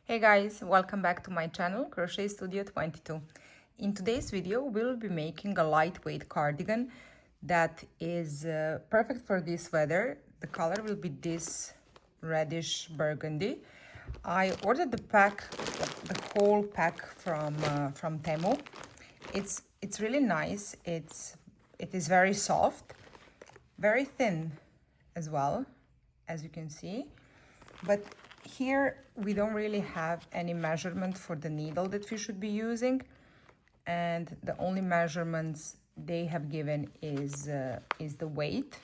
Hey guys, welcome back to my channel Crochet Studio 22. In today's video we'll be making a lightweight cardigan that is perfect for this weather. The color will be this reddish burgundy. I ordered the whole pack from Temu. It's really nice. It is very soft, very thin as well, as you can see. But here we don't really have any measurement for the needle that we should be using, and the only measurements they have given is the weight.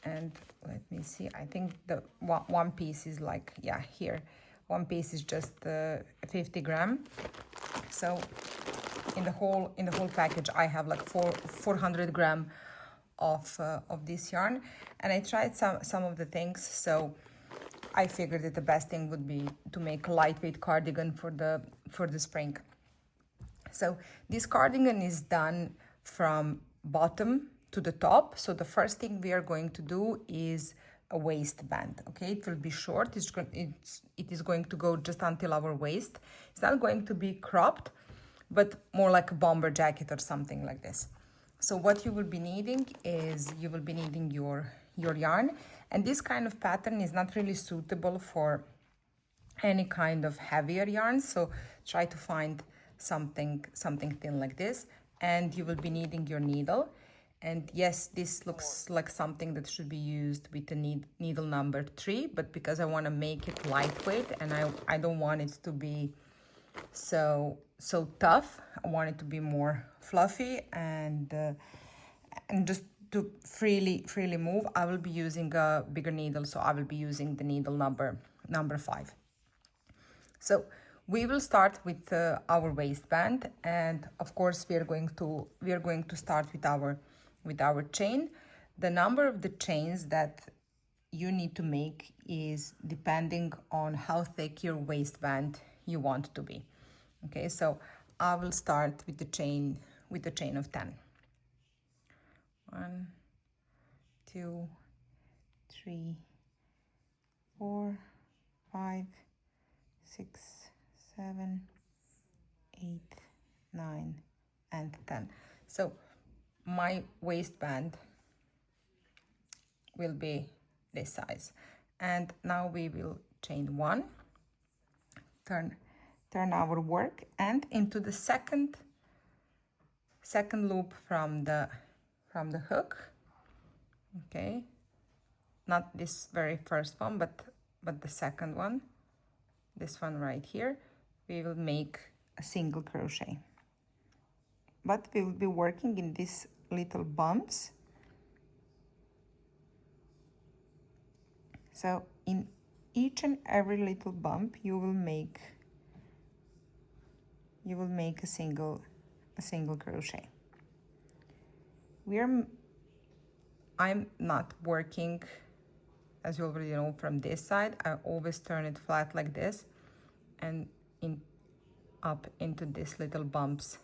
And let me see, I think the one piece is like, yeah, here one piece is just 50 gram. So in the whole package I have like 400 gram of this yarn, and I tried some of the things, so I figured that the best thing would be to make a lightweight cardigan for the spring. So this cardigan is done from bottom to the top. So the first thing we are going to do is a waistband. Okay, it will be short. It is going to go just until our waist. It's not going to be cropped, but more like a bomber jacket or something like this. So what you will be needing is you will be needing your yarn, and this kind of pattern is not really suitable for any kind of heavier yarn, so try to find something thin like this. And you will be needing your needle, and yes, this looks like something that should be used with the needle number 3, but because I want to make it lightweight and I don't want it to be so tough, I want it to be more fluffy and just to freely move. I will be using a bigger needle, so I will be using the needle number 5. So we will start with our waistband, and of course we are going to start with our chain. The number of the chains that you need to make is depending on how thick your waistband you want to be. Okay, so I will start with the chain of 10. 1, 2, 3, 4, 5, 6, 7, 8, 9, and 10. So my waistband will be this size. And now we will chain 1, turn our work, and into the second loop from the hook. Okay, not this very first one, but the second one, this one right here, we will make a single crochet, but we will be working in these little bumps. So in each and every little bump you will make a single crochet. I'm not working, as you already know, from this side. I always turn it flat like this and up into these little bumps,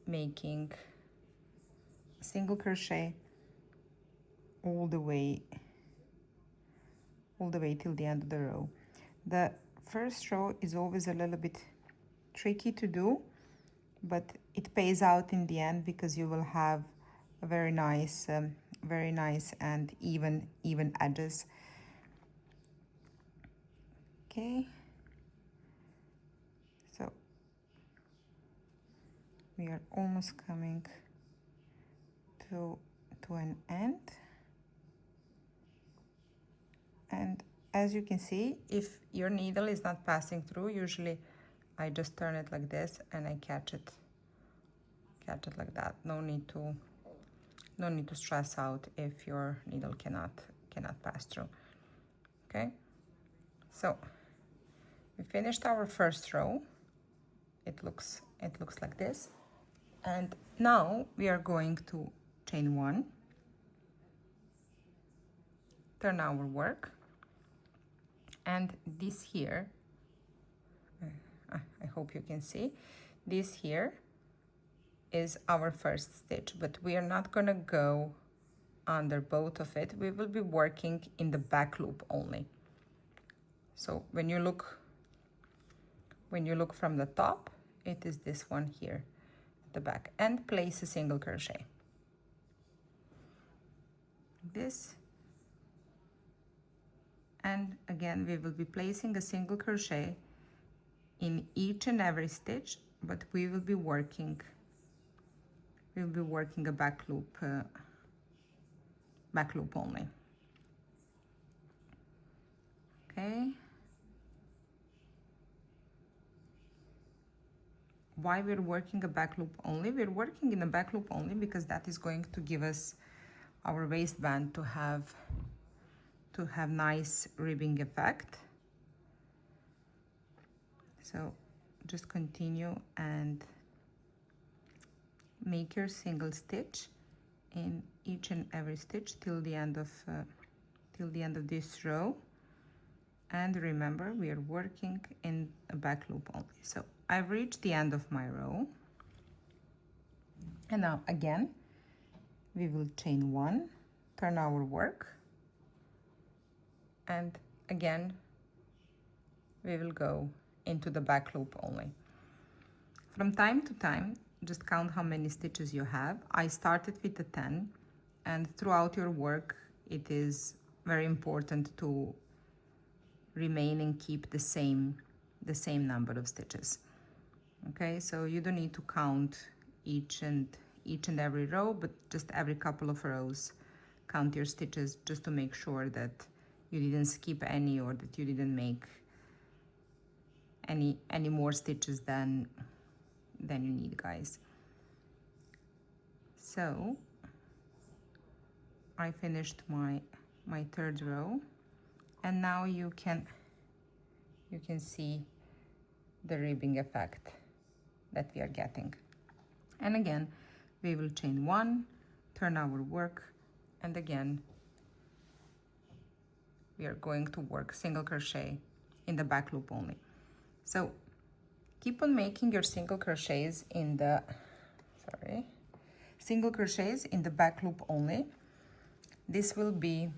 making a single crochet all the way till the end of the row. The first row is always a little bit tricky to do, but it pays out in the end because you will have a very nice and even edges. Okay, so we are almost coming to an end. And as you can see, if your needle is not passing through, usually I just turn it like this and I catch it like that. No need to stress out if your needle cannot pass through. Okay, so we finished our first row. It looks like this, and now we are going to chain 1, turn our work, and this here, I hope you can see, this here is our first stitch, but we are not gonna go under both of it. We will be working in the back loop only. So when you look from the top, it is this one here at the back, and place a single crochet. This, and again we will be placing a single crochet in each and every stitch, but we will be working a back loop only. Okay. Why we're working a back loop only? We're working in a back loop only because that is going to give us our waistband to have nice ribbing effect. So just continue and make your single stitch in each and every stitch till the end of this row. And remember, we are working in a back loop only. So I've reached the end of my row, and now again we will chain 1, turn our work, and again we will go into the back loop only. From time to time, just count how many stitches you have. I started with a 10, and throughout your work it is very important to remain and keep the same number of stitches. Okay, so you don't need to count each and every row, but just every couple of rows count your stitches, just to make sure that you didn't skip any, or that you didn't make any more stitches than you need, guys. So I finished my third row, and now you can see the ribbing effect that we are getting. And again we will chain 1, turn our work, and again we are going to work single crochet in the back loop only. So keep on making your single crochets in the back loop only. This will be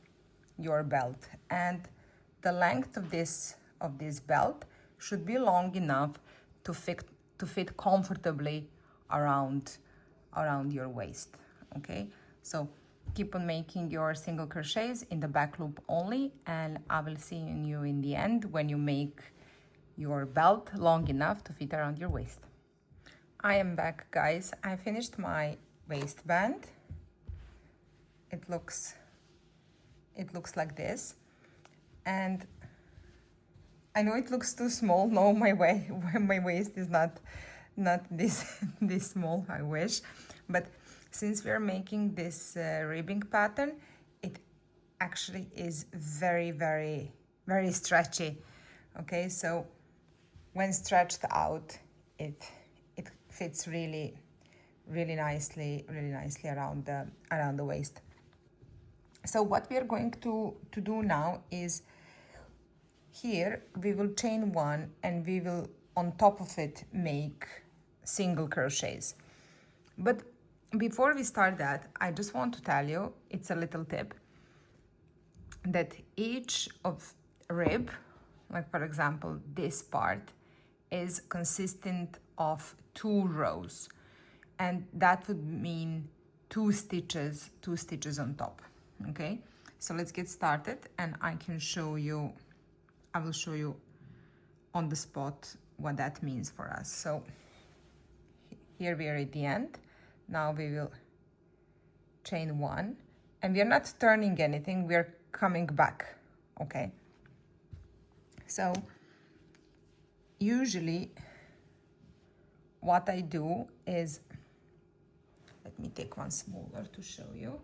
your belt, and the length of this belt should be long enough to fit comfortably around your waist. Okay, so keep on making your single crochets in the back loop only, and I will see you in the end when you make your belt long enough to fit around your waist. I am back, guys. I finished my waistband. It looks like this, and I know it looks too small. No, my waist is not this small, I wish. But since we are making this ribbing pattern, it actually is very, very, very stretchy. Okay, so when stretched out, it fits really, really nicely around the waist. So what we are going to do now is, here we will chain 1, and we will on top of it make single crochets. But before we start that, I just want to tell you, it's a little tip, that each of rib, like for example this part, is consistent of 2 rows, and that would mean 2 stitches on top. Okay, so let's get started, and I will show you on the spot what that means for us. So here we are at the end. Now we will chain 1, and we are not turning anything, we are coming back. Okay, so usually what I do is, let me take one smaller to show you.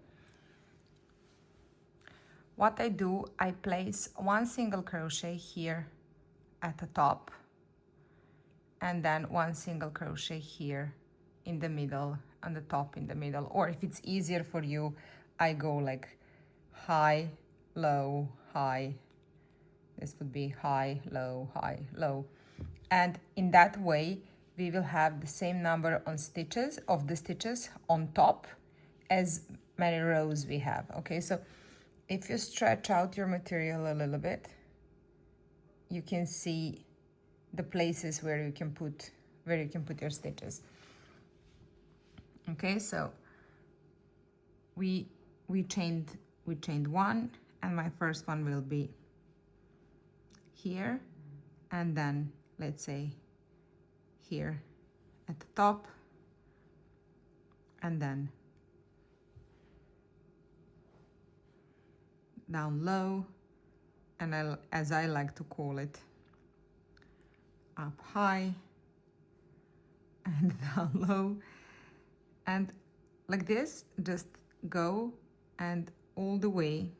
What I do, I place 1 single crochet here at the top, and then 1 single crochet here in the middle, on the top in the middle. Or if it's easier for you, I go like high, low, high. This would be high, low, high, low. And in that way, we will have the same number of stitches on top as many rows we have. Okay, so if you stretch out your material a little bit, you can see the places where you can put your stitches. Okay, so we chained one, and my first one will be here, and then let's say here at the top, and then down low, and as I like to call it, up high and down low, and like this, just go and all the way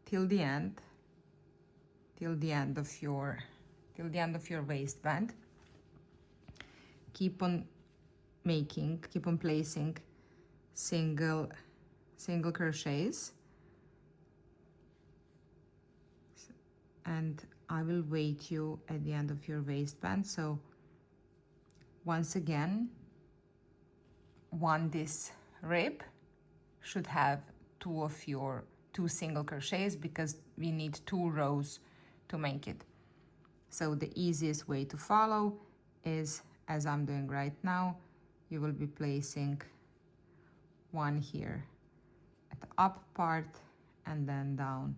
till the end of your waistband. Keep on placing single crochets, and I will wait you at the end of your waistband. So once again, this rib should have two single crochets, because we need 2 rows to make it. So the easiest way to follow is, as I'm doing right now, you will be placing one here at the up part and then down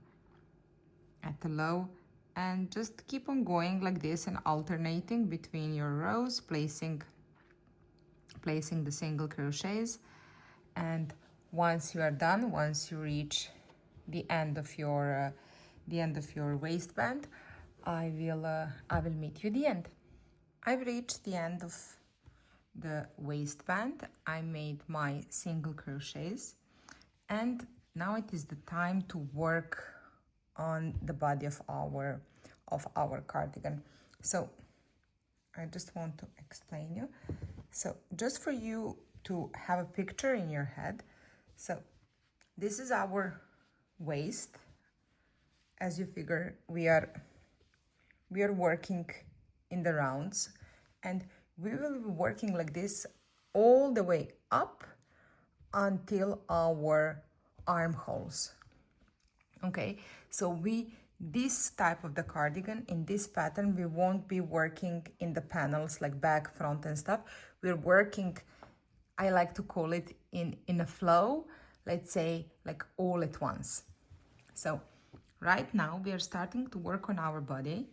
at the low, and just keep on going like this and alternating between your rows, placing the single crochets. And once you are done, once you reach the end of your waistband, I will meet you at the end. I've reached the end of the waistband. I made my single crochets, and now it is the time to work on the body of our cardigan. So I just want to explain you. So just for you to have a picture in your head, so this is our waist. As you figure, we are working in the rounds, and we will be working like this all the way up until our armholes. Okay, so this type of the cardigan, in this pattern, we won't be working in the panels like back, front and stuff. We're working, I like to call it in a flow, let's say like all at once. So right now we are starting to work on our body,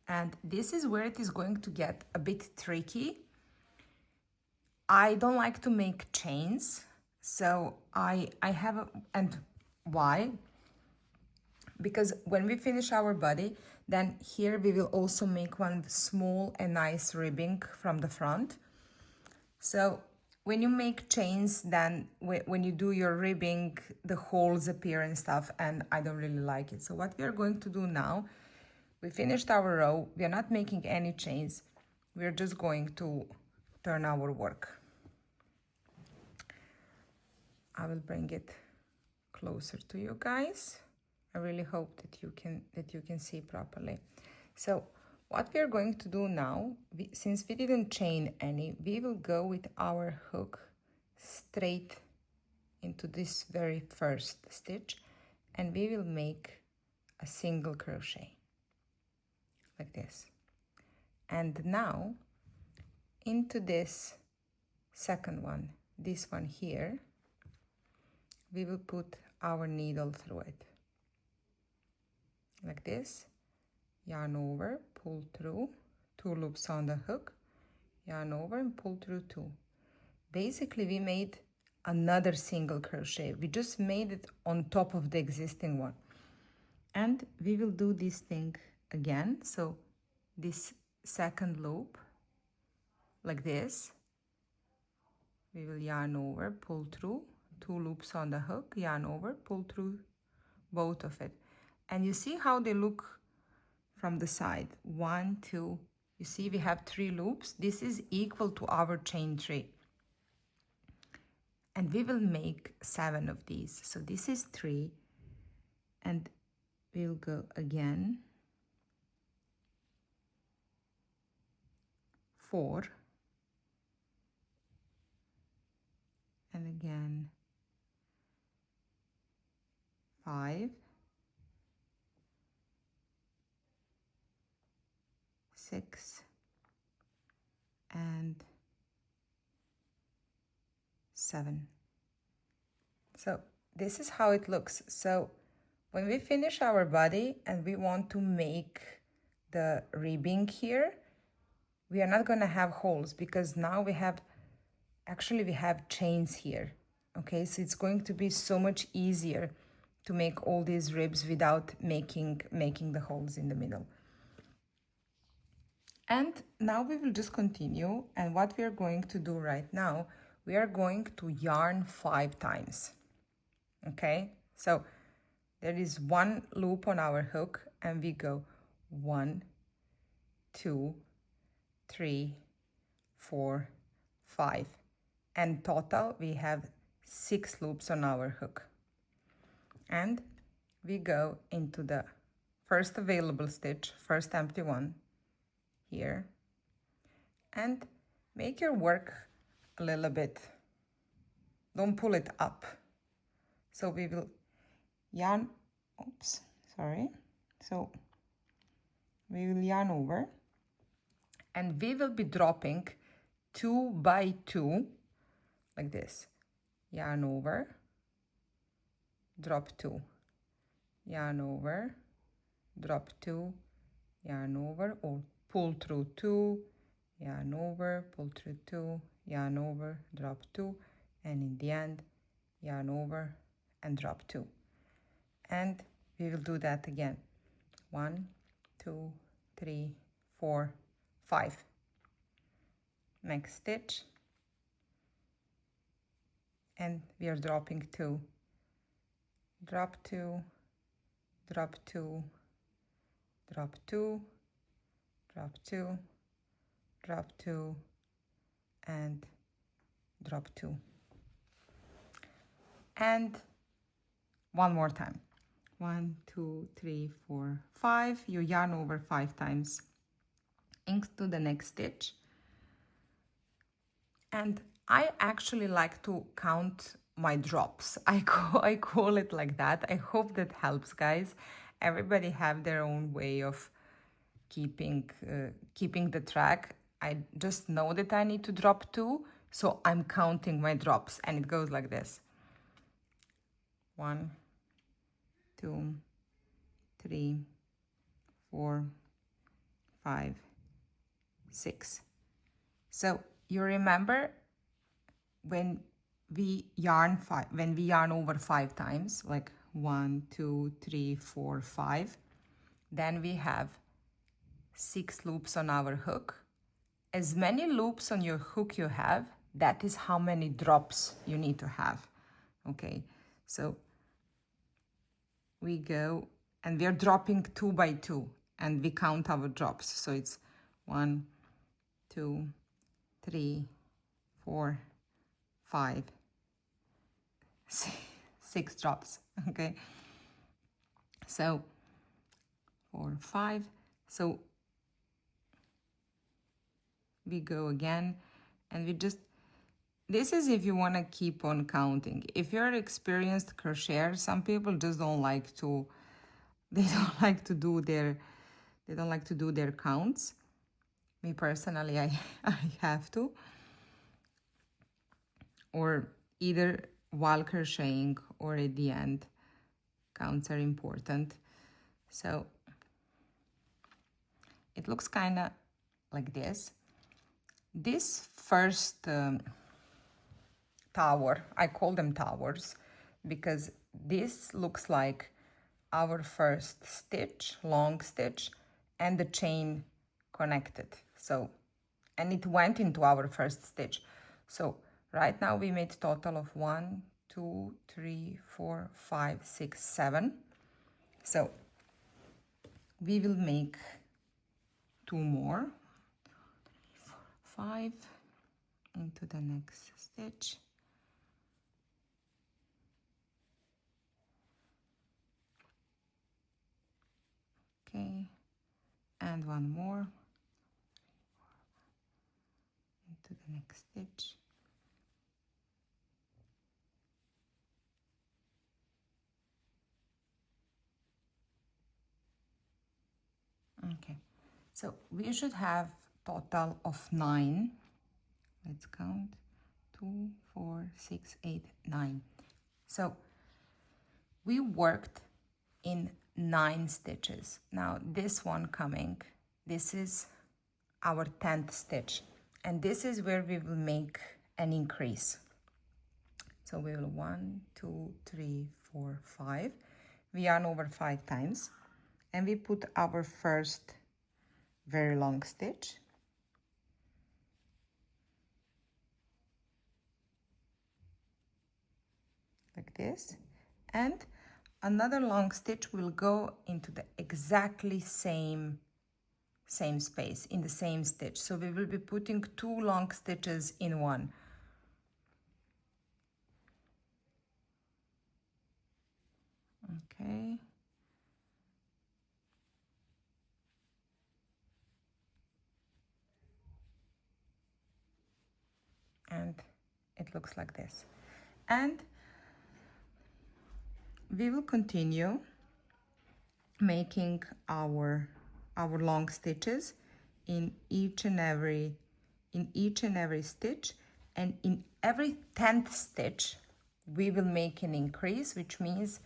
and this is where it is going to get a bit tricky. I don't like to make chains, so I have and why? Because when we finish our body, then here we will also make one small and nice ribbing from the front. So when you make chains, then when you do your ribbing, the holes appear and stuff, and I don't really like it. So what we are going to do now, we finished our row, we are not making any chains, we're just going to turn our work. I will bring it closer to you guys. I really hope that you can see properly. So what we are going to do now, since we didn't chain any, we will go with our hook straight into this very first stitch, and we will make a single crochet like this. And now into this second one, this one here, we will put our needle through it like this, yarn over, pull through, 2 loops on the hook, yarn over and pull through 2. Basically we made another single crochet, we just made it on top of the existing one. And we will do this thing again. So this second loop like this, we will yarn over, pull through, 2 loops on the hook, yarn over, pull through both of it. And you see how they look from the side. 1, 2, you see we have 3 loops. This is equal to our chain 3. And we will make 7 of these. So this is 3, and we'll go again, 4, and again 5, 6 and 7. So this is how it looks. So when we finish our body and we want to make the ribbing here, we are not going to have holes because now we have chains here. Okay, so it's going to be so much easier to make all these ribs without making the holes in the middle. And now we will just continue, and what we are going to do right now, we are going to yarn 5 times. Okay, so there is 1 loop on our hook and we go 1, 2, 3, 4, 5, and total we have 6 loops on our hook. And we go into the first available stitch, first empty one here, and make your work a little bit, don't pull it up. So we will yarn, so we will yarn over and we will be dropping 2 by 2 like this. Yarn over, drop 2, yarn over, drop 2, yarn over, or pull through 2, yarn over, pull through 2, yarn over, drop 2, and in the end yarn over and drop 2. And we will do that again. 1, 2, 3, 4, 5. Next stitch, and we are dropping 2, drop 2, drop 2, drop 2, drop 2, drop 2, and drop 2. And one more time. 1, 2, 3, 4, 5. You yarn over 5 times into the next stitch. And I actually like to count my drops. I call it like that. I hope that helps, guys. Everybody have their own way of keeping the track. I just know that I need to drop 2, so I'm counting my drops, and it goes like this. 1, 2, 3, 4, 5, 6. So you remember when we yarn over 5 times, like 1, 2, 3, 4, 5, then we have 6 loops on our hook. As many loops on your hook you have, that is how many drops you need to have. Okay, so we go and we are dropping 2 by 2 and we count our drops. So it's 1, 2, 3, 4, 5, 6 drops. Okay, so 4, 5. So we go again, and we just, this is if you want to keep on counting. If you're an experienced crocheter, some people just don't like to, they don't like to do their counts. Me personally, I have to, or either while crocheting or at the end. Counts are important. So it looks kind of like this. This first tower, I call them towers, because this looks like our first stitch, long stitch, and the chain connected. So, and it went into our first stitch. So right now we made a total of 1, 2, 3, 4, 5, 6, 7. So we will make 2 more. 5 into the next stitch. Okay, and 1 more into the next stitch. Okay, So we should have total of 9. Let's count. 2, 4, 6, 8, 9. So we worked in 9 stitches. Now this one coming, this is our 10th stitch, and this is where we will make an increase. So we will 1, 2, 3, 4, 5. We yarn over 5 times, and we put our first very long stitch. Like this, and another long stitch will go into the exactly same space, in the same stitch. So we will be putting 2 long stitches in one. Okay. And it looks like this. And we will continue making our long stitches in each and every stitch, and in every 10th stitch we will make an increase, which means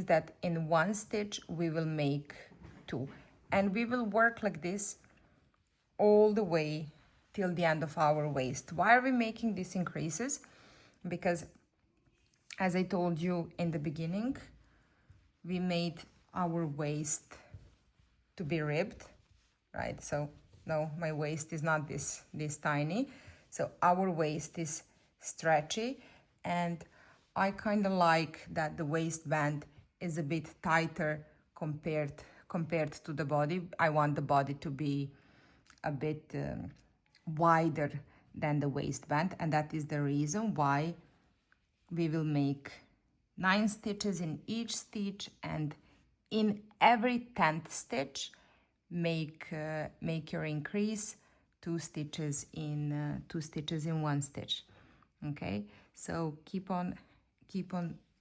that in one stitch we will make 2, and we will work like this all the way till the end of our waist. Why are we making these increases? Because, as I told you in the beginning, we made our waist to be ribbed, right? So no, my waist is not this tiny. So our waist is stretchy, and I kind of like that the waistband is a bit tighter compared to the body. I want the body to be a bit wider than the waistband, and that is the reason why we will make 9 stitches in each stitch, and in every 10th stitch make your increase 2 stitches in 1 stitch. Okay, so keep on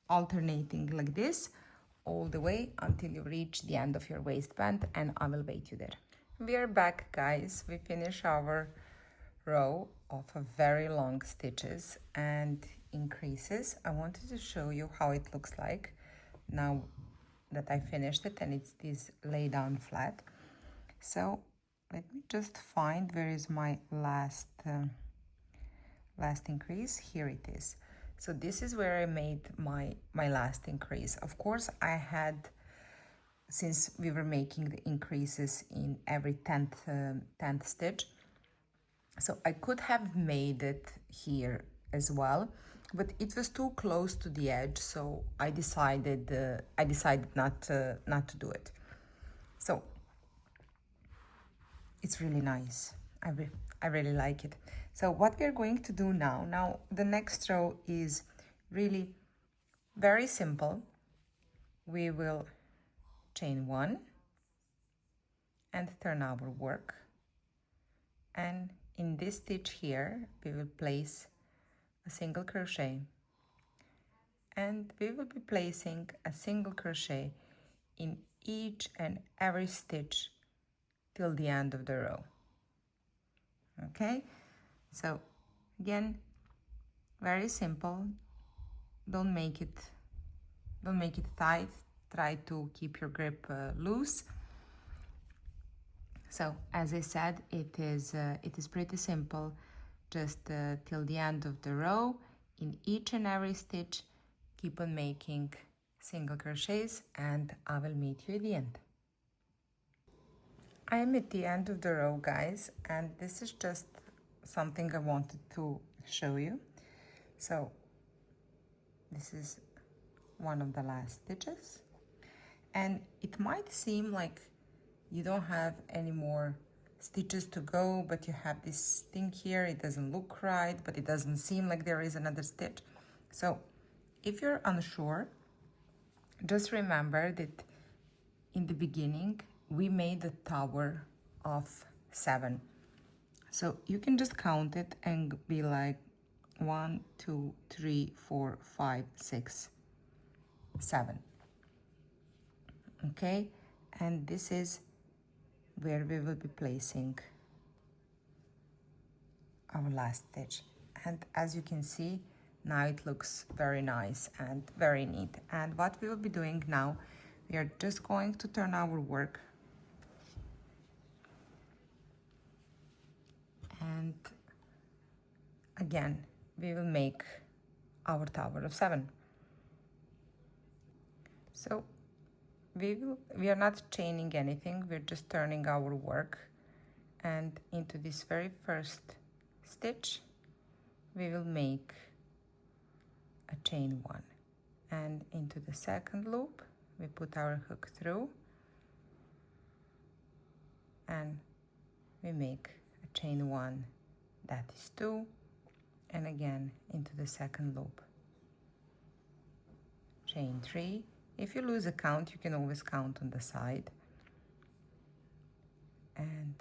alternating like this all the way until you reach the end of your waistband, and I will wait you there. We are back, guys. We finish our row of a very long stitches and increases. I wanted to show you how it looks like now that I finished it and it's this lay down flat. So let me just find where is my last increase. Here it is. So this is where I made my last increase. Of course, I had, since we were making the increases in every 10th stitch, so I could have made it here as well, but it was too close to the edge, so I decided not to do it. So it's really nice. I really like it. So what we're going to do now, the next row is really very simple. We will chain 1 and turn our work, and in this stitch here we will place a single crochet, and we will be placing a single crochet in each and every stitch till the end of the row. Okay, so again, very simple. Don't make it tight. Try to keep your grip loose. So as I said, it is pretty simple. Just till the end of the row, in each and every stitch, keep on making single crochets, and I will meet you at the end. I am at the end of the row, guys, and this is just something I wanted to show you. So this is one of the last stitches, and it might seem like you don't have any more stitches to go, but you have this thing here. It doesn't look right, but it doesn't seem like there is another stitch. So if you're unsure, just remember that in the beginning we made a tower of 7, so you can just count it and be like 1, 2, 3, 4, 5, 6, 7. Okay, and this is where we will be placing our last stitch. And as you can see, now it looks very nice and very neat. And what we will be doing now, we are just going to turn our work and again we will make our tower of 7. So we are not chaining anything, we're just turning our work, and into this very first stitch we will make a chain 1, and into the second loop we put our hook through and we make a chain 1, that is 2, and again into the second loop, chain 3. If you lose a count, you can always count on the side, and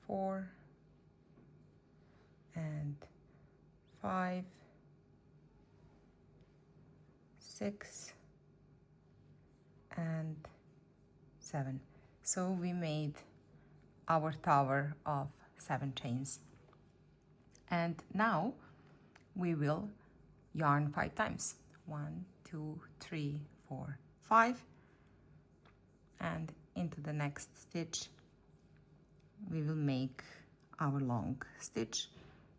4 and 5, 6 and 7. So we made our tower of 7 chains. And now we will yarn 5 times. 1, 2, 3, 4, 5. And into the next stitch we will make our long stitch.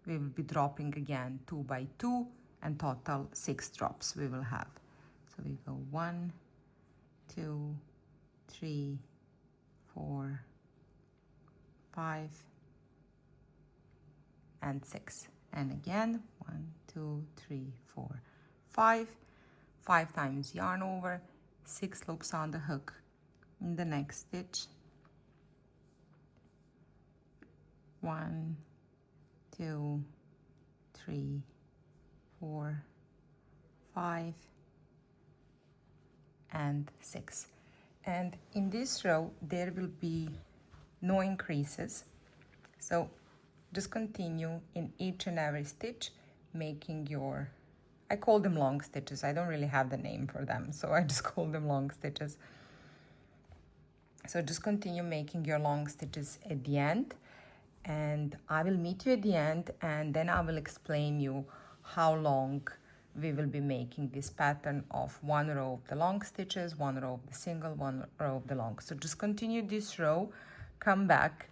We will be dropping again 2 by 2, and total 6 drops we will have. So we go 1, 2, 3, 4, 5 and 6, and again 1, 2, 3, 4, 5 times yarn over, 6 loops on the hook. In the next stitch, 1, 2, 3, 4, 5 and 6. And in this row there will be no increases, so just continue in each and every stitch making your, I call them long stitches, I don't really have the name for them, so I just call them long stitches. So just continue making your long stitches at the end, and I will meet you at the end, and then I will explain you how long we will be making this pattern of 1 row of the long stitches, 1 row of the single, 1 row of the long. So just continue this row, come back,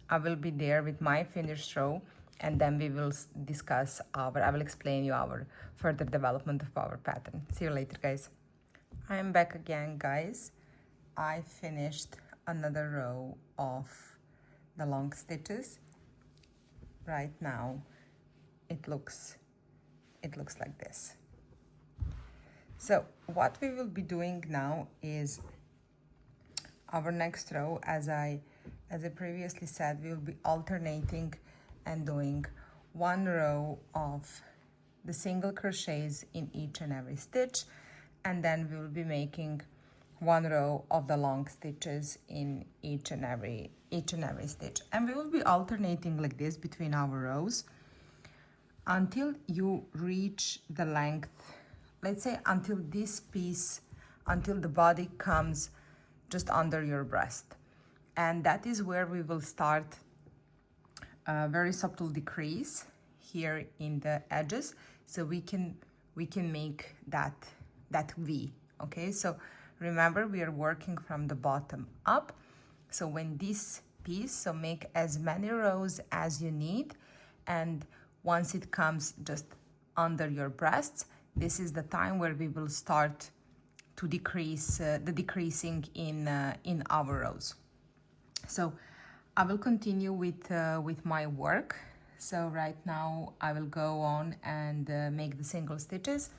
I will be there with my finished row, and then we will discuss I will explain you our further development of our pattern. See you later, guys. I am back again, guys. I finished another row of the long stitches. Right now it looks like this. So what we will be doing now is our next row, as I previously said, we will be alternating and doing 1 row of the single crochets in each and every stitch, and then we will be making 1 row of the long stitches in each and every stitch, and we will be alternating like this between our rows until you reach the length, let's say until this piece, until the body comes just under your breast, and that is where we will start a very subtle decrease here in the edges, so we can make that V. Okay, so remember we are working from the bottom up, so when this piece, so make as many rows as you need, and once it comes just under your breasts, this is the time where we will start to decrease the decreasing in our rows. So I will continue with my work. So right now I will go on and make the single stitches,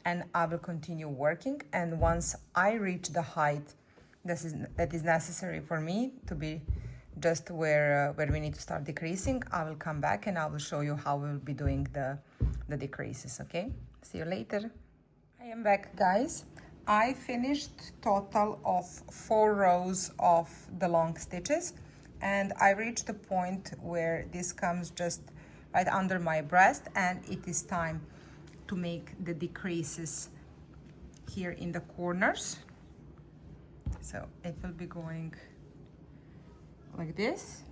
and I will continue working, and once I reach the height that is necessary for me to be just where we need to start decreasing, I will come back and I will show you how we'll be doing the decreases. Okay, see you later. I am back, guys. I finished total of 4 rows of the long stitches, and I reached the point where this comes just right under my breast, and it is time to make the decreases here in the corners. So it will be going like this.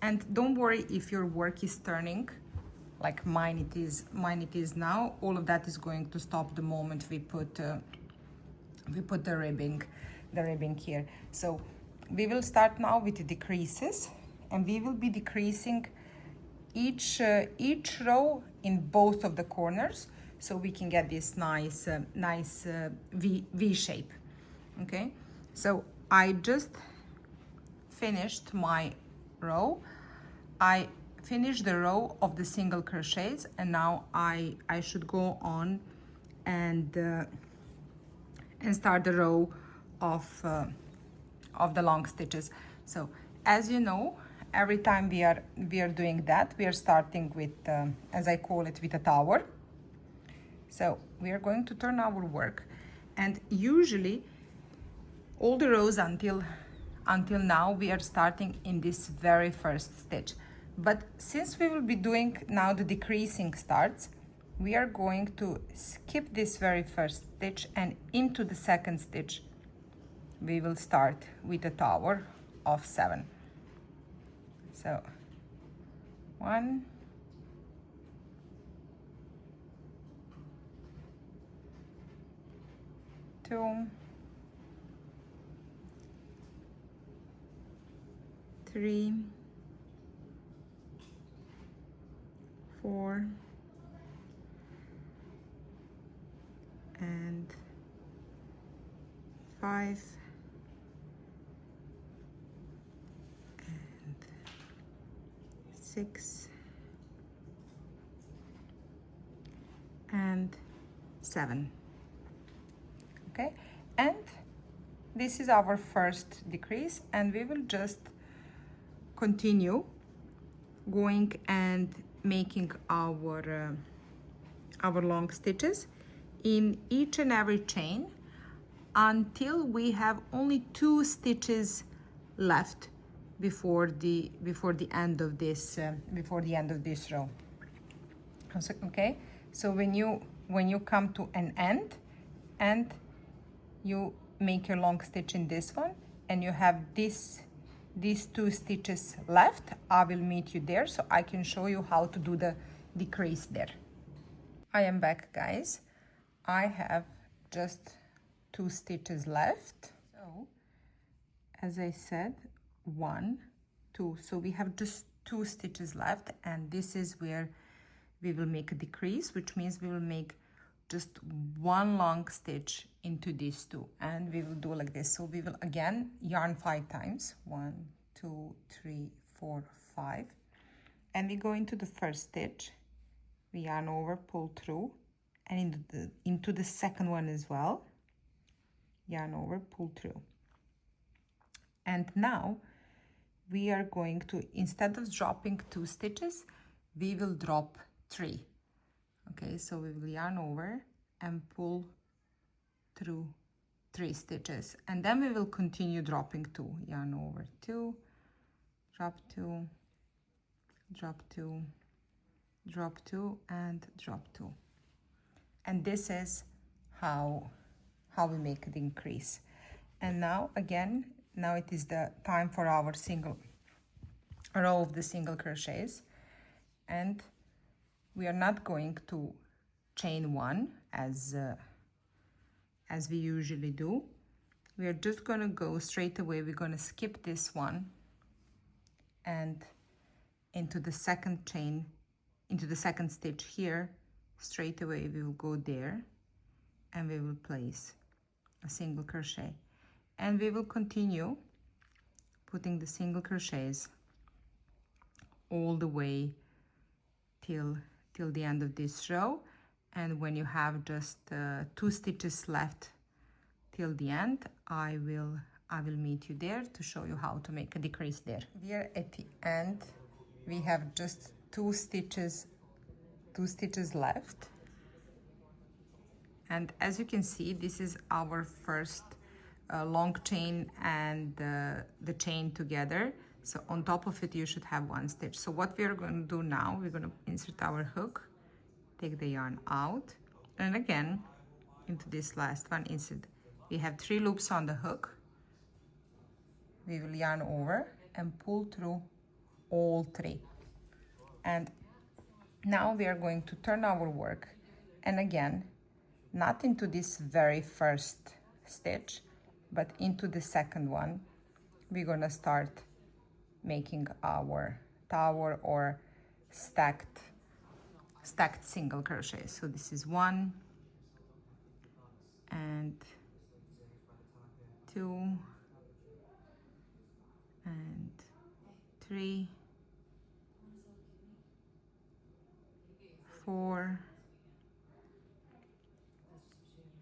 And don't worry if your work is turning like mine it is now. All of that is going to stop the moment we put the ribbing here. So we will start now with the decreases, and we will be decreasing each row in both of the corners, so we can get this nice V shape. Okay, so I just finished my row. I finished the row of the single crochets, and now I should go on and start the row of the long stitches. So as you know, every time we are doing that, we are starting with as I call it, with a tower. So we are going to turn our work, and usually all the rows until now we are starting in this very first stitch. But since we will be doing now the decreasing starts, we are going to skip this very first stitch, and into the second stitch we will start with a tower of 7. So 1, 2, 3, 4, and 5, and 6, and 7. Okay, and this is our first decrease, and we will just continue going and making our long stitches in each and every chain until we have only 2 stitches left before the end of this row. Okay, so when you come to an end and you make your long stitch in this one, and you have these 2 stitches left, I will meet you there so I can show you how to do the decrease there. I am back, guys. I have just 2 stitches left. So as I said, 1, 2, so we have just 2 stitches left, and this is where we will make a decrease, which means we will make just 1 long stitch into these 2, and we will do like this. So we will again yarn 5 times, 1, 2, 3, 4, 5, and we go into the first stitch, we yarn over, pull through, and into the second one as well, yarn over, pull through. And now we are going to, instead of dropping 2 stitches, we will drop 3. Okay, so we will yarn over and pull through 3 stitches, and then we will continue dropping 2, yarn over 2, drop 2, drop 2, drop 2, and drop 2. And this is how we make the increase. And now again, now it is the time for our single row of the single crochets, and we are not going to chain 1 as we usually do. We are just going to go straight away. We're going to skip this one, and into the second chain, into the second stitch here, straight away we will go there, and we will place a single crochet, and we will continue putting the single crochets all the way till the end of this row. And when you have just 2 stitches left till the end, I will meet you there to show you how to make a decrease there. We are at the end. We have just 2 stitches left, and as you can see, this is our first long chain and the chain together. So on top of it you should have 1 stitch. So what we are going to do now, we're going to insert our hook, take the yarn out, and again into this last one insert. We have 3 loops on the hook, we will yarn over and pull through all 3. And now we are going to turn our work, and again, not into this very first stitch, but into the second one. We're gonna start making our tower or stacked single crochet. So this is 1 and 2 and 3, 4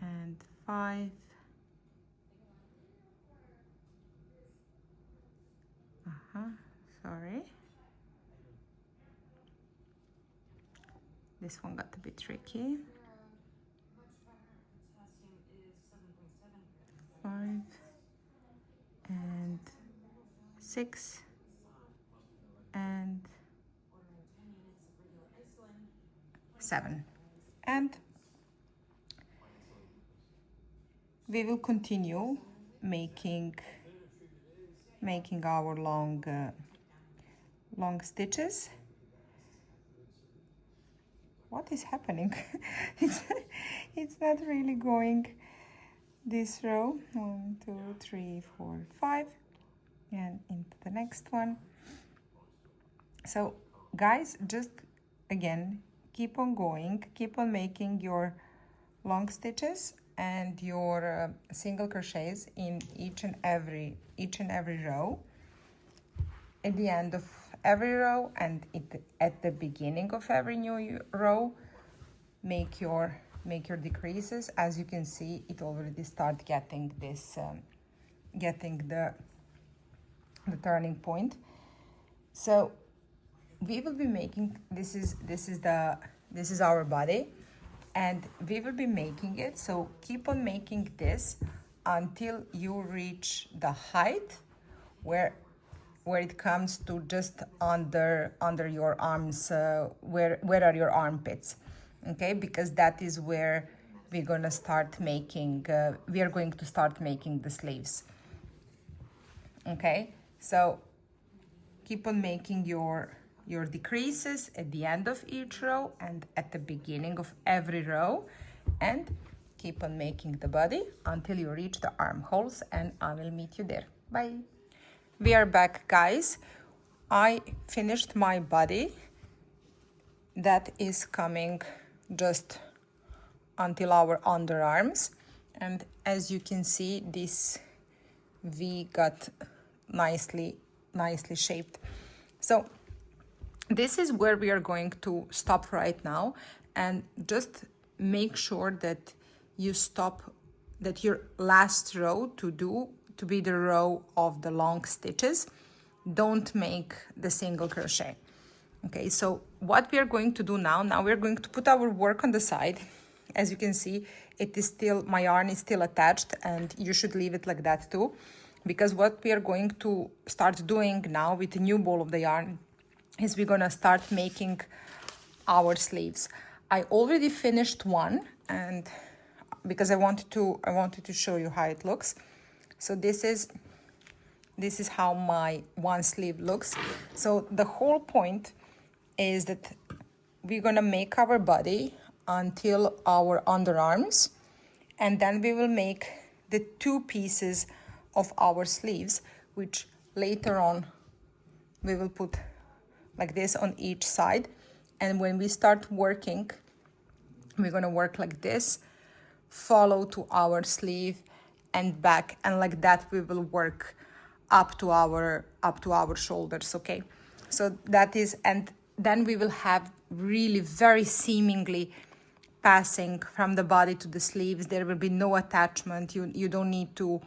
and 5, sorry, this one got a bit tricky. 5 and 6 and 7, and we will continue making our long stitches. What is happening? it's not really going this row. 1, 2, 3, 4, 5, and into the next one. So guys, just again, keep on going, keep on making your long stitches and your single crochets in each and every row. At the end of every row and at the beginning of every new row, make your decreases. As you can see, it already start getting this getting the turning point. So we will be making this is our body, and we will be making it. So keep on making this until you reach the height where it comes to just under your arms, where are your armpits, okay? Because that is where we're gonna start making we are going to start making the sleeves, okay? So keep on making your decreases at the end of each row and at the beginning of every row, and keep on making the body until you reach the armholes, and I will meet you there. Bye. We are back, guys. I finished my body. That is coming just until our underarms, and as you can see, this V got nicely shaped. So this is where we are going to stop right now, and just make sure that you stop, that your last row to be the row of the long stitches. Don't make the single crochet. Okay, so what we are going to do now we're going to put our work on the side. As you can see, it is still, my yarn is still attached, and you should leave it like that too, because what we are going to start doing now with the new ball of the yarn is we're gonna start making our sleeves. I already finished one, and because I wanted to show you how it looks. So this is how my one sleeve looks. So the whole point is that we're gonna make our body until our underarms, and then we will make the 2 pieces of our sleeves, which later on we will put like this on each side. And when we start working, we're gonna work like this, follow to our sleeve and back, and like that we will work up to our shoulders, okay? So that is, and then we will have really very seemingly passing from the body to the sleeves. There will be no attachment. You don't need to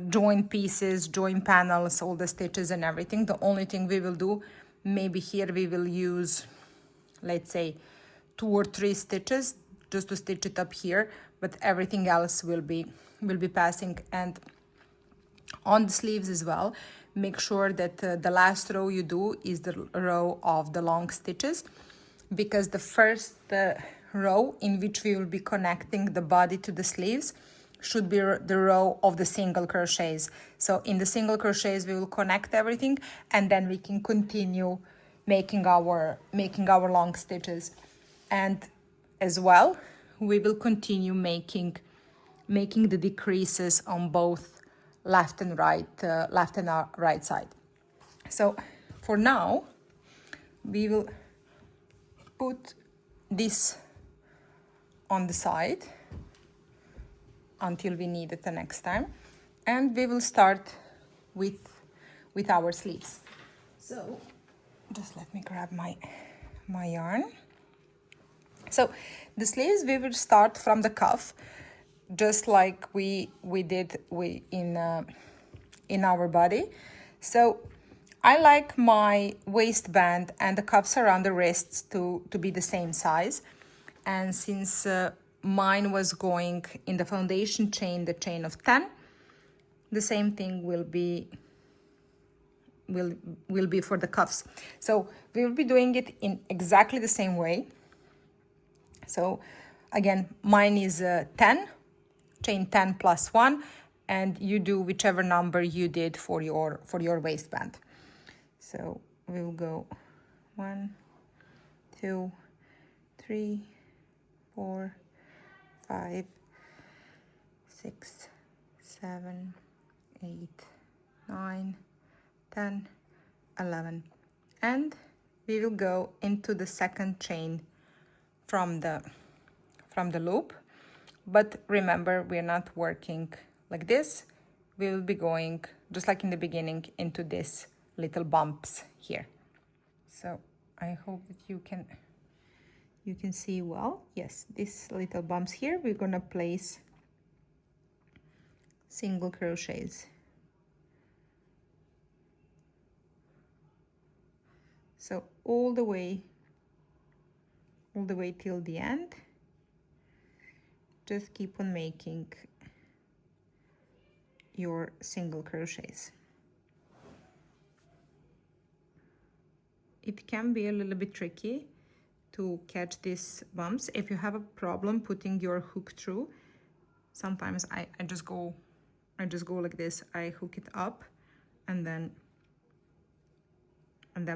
join pieces, join panels, all the stitches and everything. The only thing we will do, maybe here we will use, let's say, 2 or 3 stitches just to stitch it up here, but everything else will be passing. And on the sleeves as well, make sure that the last row you do is the row of the long stitches, because the first row in which we will be connecting the body to the sleeves should be the row of the single crochets. So in the single crochets we will connect everything, and then we can continue making our long stitches. And as well, we will continue making the decreases on both left and right side. So for now, we will put this on the side until we need it the next time, and we will start with our sleeves. So just let me grab my yarn. So the sleeves, we will start from the cuff, just like we did in our body. So I like my waistband and the cuffs around the wrists to be the same size. And since mine was going in the foundation chain, the chain of 10, the same thing will be for the cuffs. So we will be doing it in exactly the same way. So again, mine is 10, chain 10 plus 1, and you do whichever number you did for your waistband. So we'll go 1, 2, 3, 4, 5, 6, 7, 8, 9, 10, 11, and we will go into the second chain from the loop. But remember, we're not working like this. We will be going just like in the beginning into this little bumps here. So I hope that you can see well. Yes, these little bumps here, we're gonna place single crochets. So all the way till the end, just keep on making your single crochets. It can be a little bit tricky to catch these bumps. If you have a problem putting your hook through, sometimes I just go like this. I hook it up and then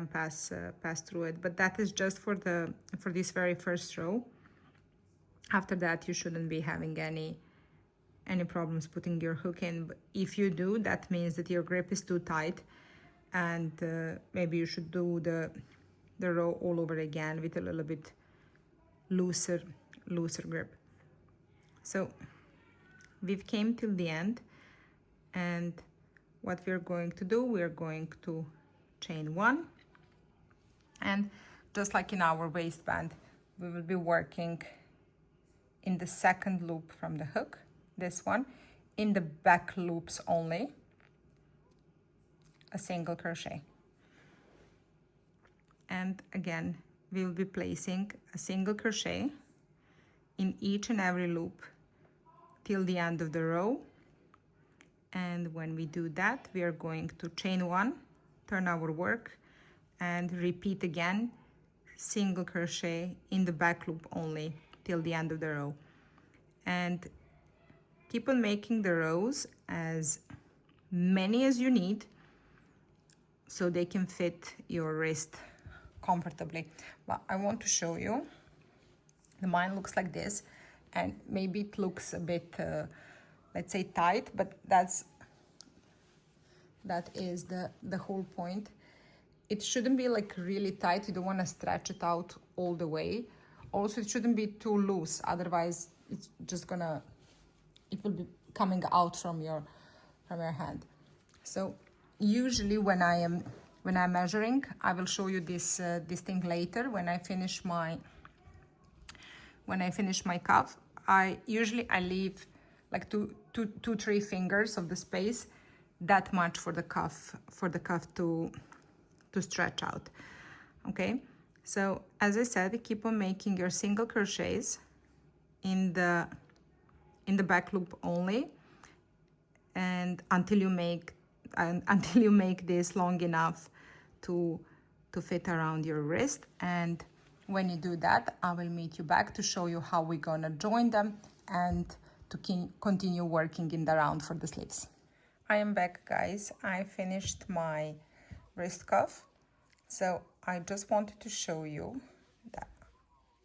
pass through it. But that is just for this very first row. After that, you shouldn't be having any problems putting your hook in. But if you do, that means that your grip is too tight, and maybe you should do the row all over again with a little bit looser grip. So we've came till the end, and what we're going to do, we're going to chain 1, and just like in our waistband, we will be working in the second loop from the hook, this one, in the back loops only, a single crochet. And again, we will be placing a single crochet in each and every loop till the end of the row. And when we do that, we are going to chain 1, turn our work, and repeat again single crochet in the back loop only till the end of the row. And keep on making the rows as many as you need so they can fit your wrist comfortably. But I want to show you. Mine looks like this, and maybe it looks a bit let's say tight, but that is the whole point. It shouldn't be like really tight. You don't want to stretch it out all the way. Also, it shouldn't be too loose, otherwise it's just it will be coming out from your hand. So usually when I'm measuring, I will show you this thing later when I finish my cuff. I leave like two, 3 fingers of the space, that much for the cuff to stretch out. Okay, so as I said, keep on making your single crochets in the back loop only, and until you make this long enough to fit around your wrist. And when you do that, I will meet you back to show you how we're gonna join them and to continue working in the round for the sleeves. I am back, guys. I finished my wrist cuff, so I just wanted to show you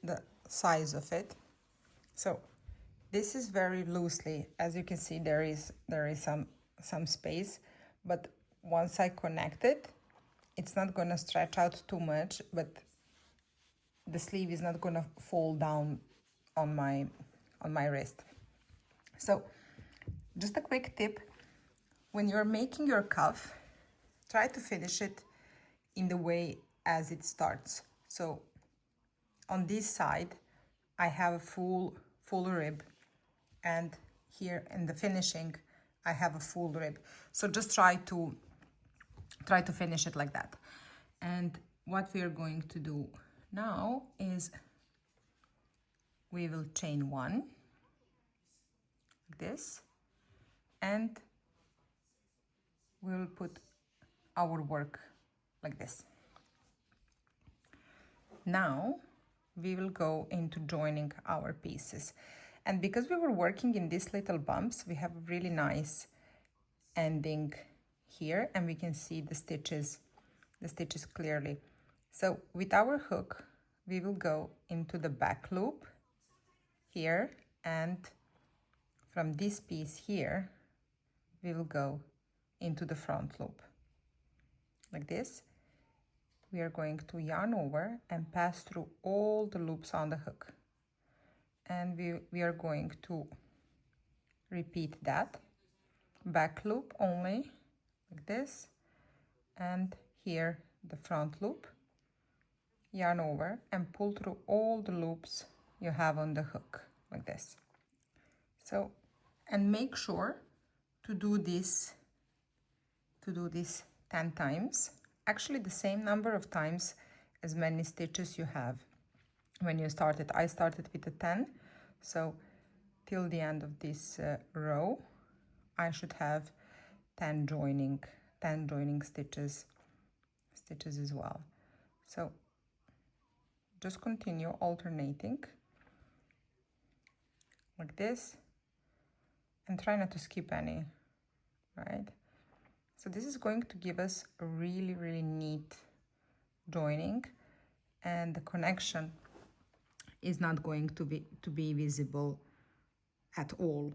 the size of it. So this is very loosely, as you can see, there is some space, but once I connect it, it's not gonna stretch out too much, but the sleeve is not gonna fall down on my wrist. So just a quick tip: when you're making your cuff, try to finish it in the way as it starts. So on this side, I have a full rib, and here in the finishing, I have a full rib. So just try to finish it like that. And what we are going to do now is we will chain one like this, and we'll put our work like this. Now we will go into joining our pieces, and because we were working in these little bumps, we have a really nice ending here, and we can see the stitches clearly. So with our hook, we will go into the back loop here, and from this piece here, we will go into the front loop like this. We are going to yarn over and pass through all the loops on the hook, and we are going to repeat that back loop only like this, and here the front loop, yarn over and pull through all the loops you have on the hook like this. So, and make sure to do this 10 times, actually the same number of times as many stitches you have when you started. I started with a 10, so till the end of this row I should have 10 joining stitches as well. So just continue alternating like this, and try not to skip any, right? So this is going to give us a really neat joining, and the connection is not going to be visible at all,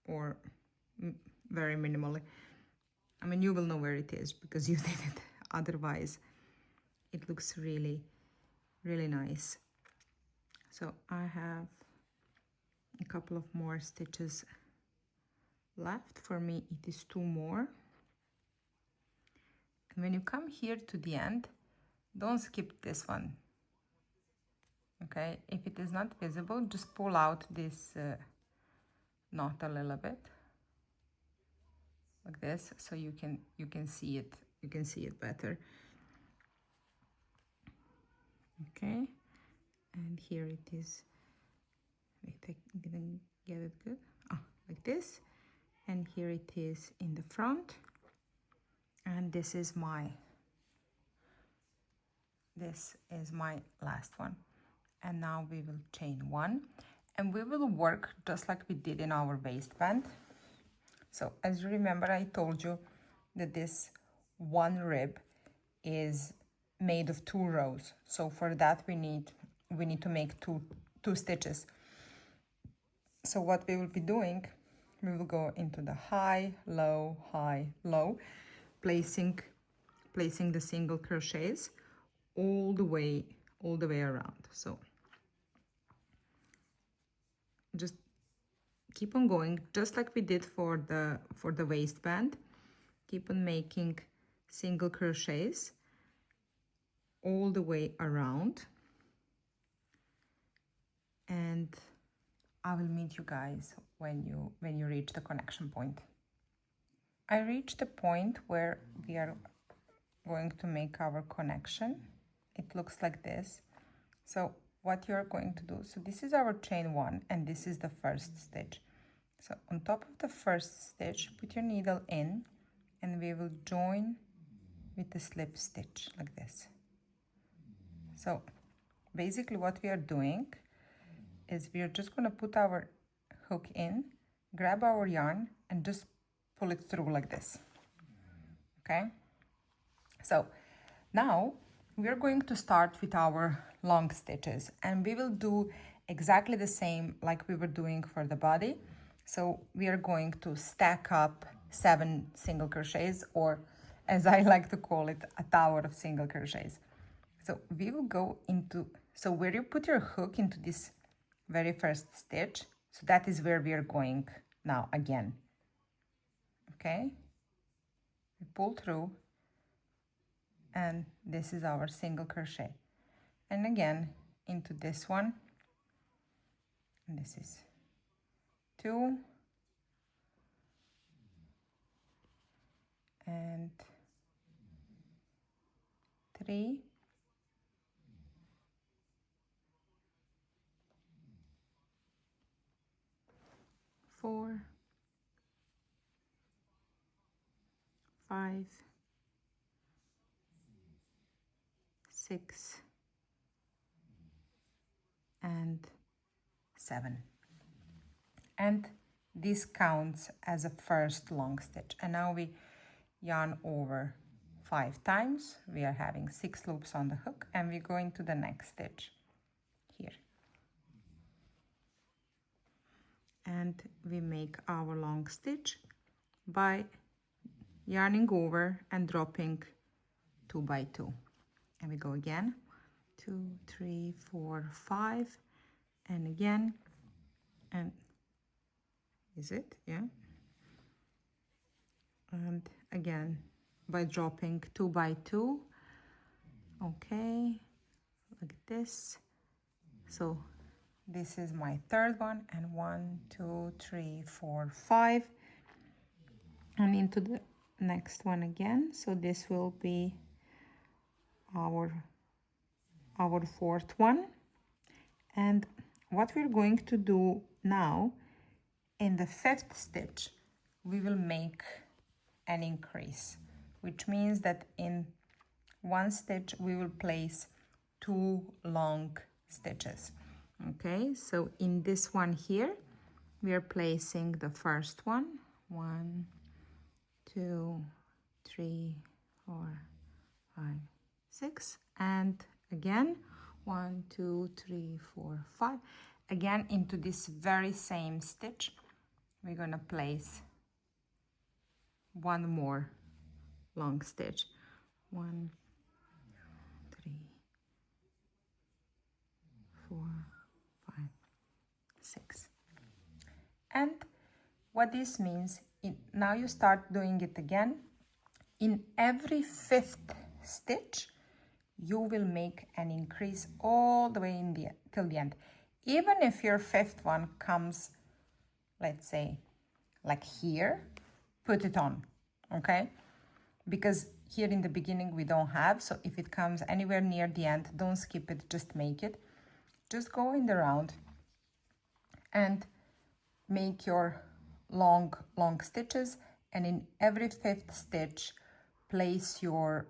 or very minimally. I mean, you will know where it is because you did it. Otherwise, it looks really nice. So I have a couple of more stitches left. For me, it is 2 more. And when you come here to the end, don't skip this one. Okay, if it is not visible, just pull out this knot a little bit like this, so you can see it better. Okay, and here it is. Wait, I didn't get it good. Oh, like this, and here it is in the front, and this is my last one. And now we will chain one, and we will work just like we did in our waistband. So as you remember, I told you that this one rib is made of 2 rows. So for that we need to make two stitches. So what we will be doing, we will go into the high, low, placing the single crochets all the way around. So just keep on going, just like we did for the waistband. Keep on making single crochets all the way around, and I will meet you guys when you reach the connection point. I reached the point where we are going to make our connection. It looks like this. So what you're going to do, so this is our chain 1, and this is the first stitch. So on top of the first stitch, put your needle in, and we will join with the slip stitch like this. So basically what we are doing is we are just going to put our hook in, grab our yarn and just pull it through like this. Okay, so now we're going to start with our long stitches, and we will do exactly the same like we were doing for the body. So we are going to stack up 7 single crochets, or as I like to call it, a tower of single crochets. So we will go into, so where you put your hook into this very first stitch, so that is where we are going now again. Okay, we pull through, and this is our single crochet, and again into this one, and this is 2 and 3, 4, 5, 6, and 7. And this counts as a first long stitch. And now we yarn over 5 times. We are having 6 loops on the hook, and we go into the next stitch here. And we make our long stitch by yarning over and dropping 2 by 2. And we go again, 2, 3, 4, 5, and again, and is it? Yeah. And again by dropping 2 by 2. Okay, like this. So this is my third one, and 1, 2, 3, 4, 5, and into the next one again. So this will be our fourth one. And what we're going to do now, in the 5th stitch we will make an increase, which means that in one stitch we will place 2 long stitches. Okay, so in this one here we are placing the first one, 1, 2, 3, 4, 5, 6, and again 1, 2, 3, 4, 5. Again into this very same stitch we're gonna place 1 more long stitch, 1, 3, 4, 5, 6. And what this means, now you start doing it again. In every 5th stitch you will make an increase all the way till the end. Even if your 5th one comes, let's say like here, put it on, okay? Because here in the beginning we don't have, so if it comes anywhere near the end, don't skip it, just make it. Just go in the round and make your long stitches, and in every 5th stitch place your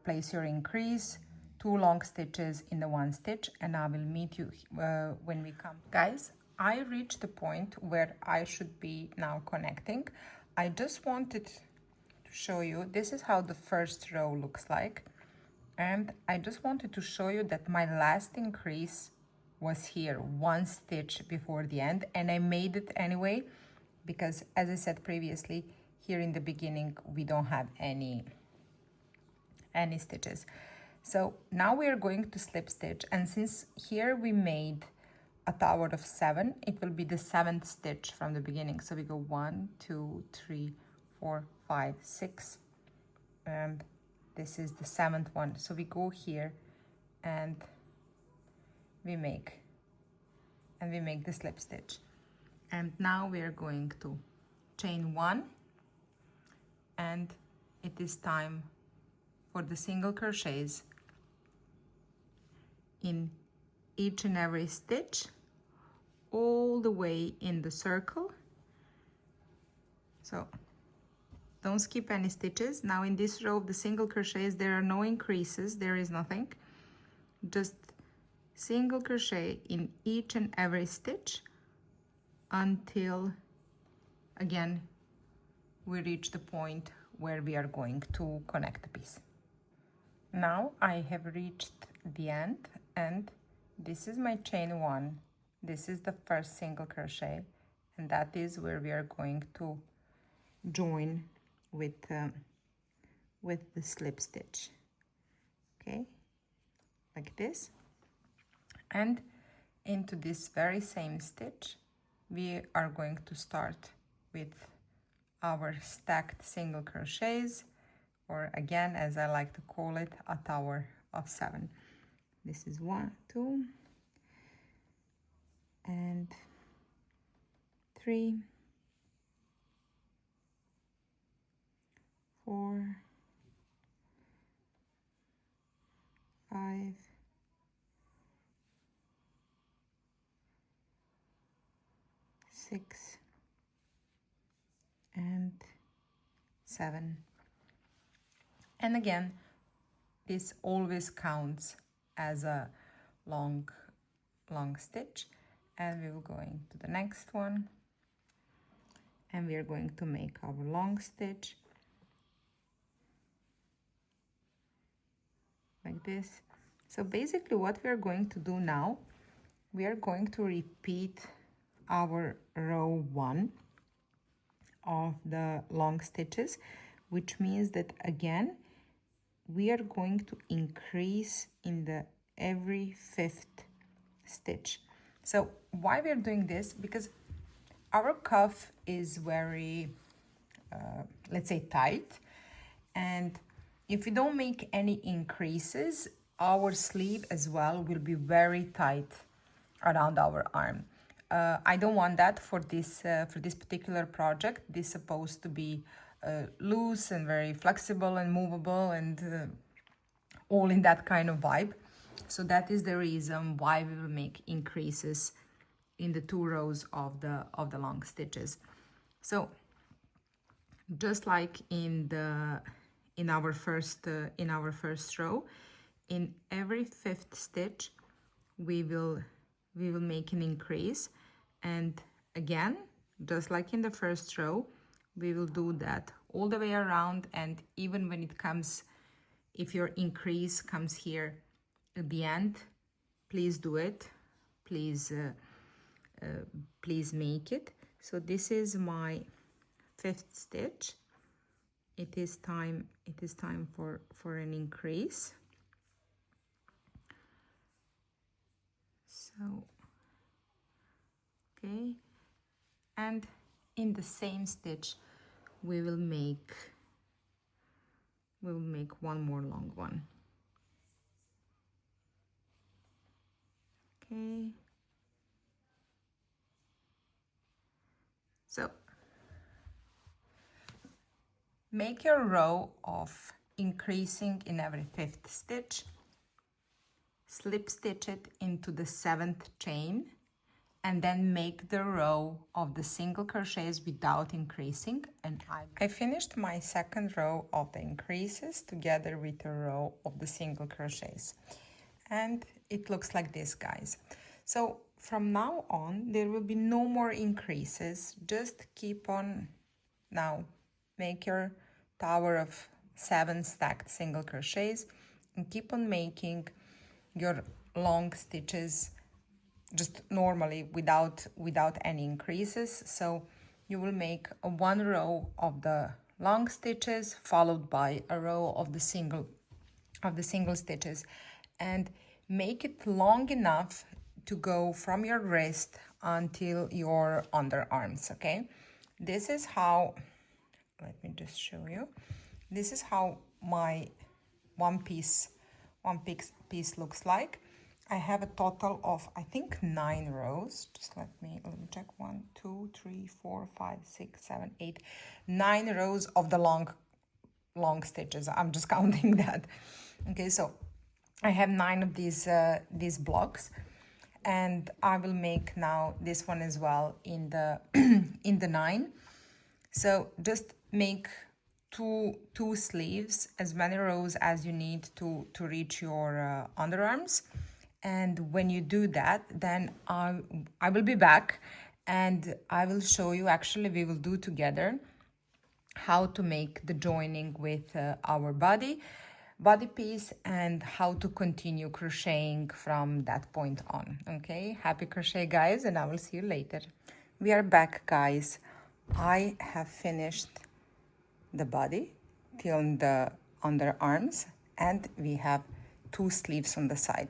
increase, 2 long stitches in the 1 stitch, and I will meet you when we come. Guys, I reached the point where I should be now connecting. I just wanted to show you, this is how the first row looks like, and I just wanted to show you that my last increase was here, 1 stitch before the end, and I made it anyway because, as I said previously, here in the beginning we don't have any stitches. So now we are going to slip stitch, and since here we made a tower of 7, it will be the 7th stitch from the beginning. So we go 1, 2, 3, 4, 5, 6, and this is the 7th one. So we go here and we make the slip stitch, and now we are going to chain 1, and it is time for the single crochets in each and every stitch all the way in the circle. So don't skip any stitches. Now in this row of the single crochets there are no increases, there is nothing, just single crochet in each and every stitch until again, we reach the point where we are going to connect the piece. Now I have reached the end, and this is my chain 1. This is the first single crochet, and that is where we are going to join with the slip stitch. Okay, like this. And into this very same stitch, we are going to start with our stacked single crochets, or again, as I like to call it, a tower of 7. This is 1, 2, and 3, 4, 5, 6, and 7. And again, this always counts as a long stitch, and we will go into the next one, and we are going to make our long stitch like this. So basically what we are going to do now, we are going to repeat our row 1 of the long stitches, which means that again we are going to increase in the every 5th stitch. So why we are doing this? Because our cuff is very let's say tight, and if we don't make any increases, our sleeve as well will be very tight around our arm. I don't want that for this particular project. This is supposed to be loose and very flexible and movable and all in that kind of vibe. So that is the reason why we will make increases in the 2 rows of the long stitches. So just like in our first row, in every 5th stitch we will make an increase, and again, just like in the first row, we will do that all the way around. And even when it comes, if your increase comes here at the end, please do it, please make it. So this is my 5th stitch. It is time for an increase. So okay, and in the same stitch we will make one more long one. Okay, so make your row of increasing in every 5th stitch, slip stitch it into the 7th chain, and then make the row of the single crochets without increasing. And I finished my 2nd row of the increases together with a row of the single crochets, and it looks like this, guys. So from now on there will be no more increases. Just keep on, now make your tower of 7 stacked single crochets and keep on making your long stitches just normally without any increases. So you will make a 1 row of the long stitches followed by a row of the single stitches, and make it long enough to go from your wrist until your underarms. Okay, this is how, let me just show you, this is how my one piece looks like. I have a total of, I think, 9 rows. Just let me check. 1, 2, 3, 4, 5, 6, 7, 8, 9 rows of the long stitches. I'm just counting that. Okay, so I have 9 of these blocks, and I will make now this one as well in the in the 9. So just make two sleeves, as many rows as you need to reach your underarms. And when you do that, then I will be back, and I will show you, actually we will do together, how to make the joining with our body piece and how to continue crocheting from that point on. Okay, happy crochet guys, and I will see you later. We are back guys. I have finished the body till the underarms, and we have 2 sleeves on the side,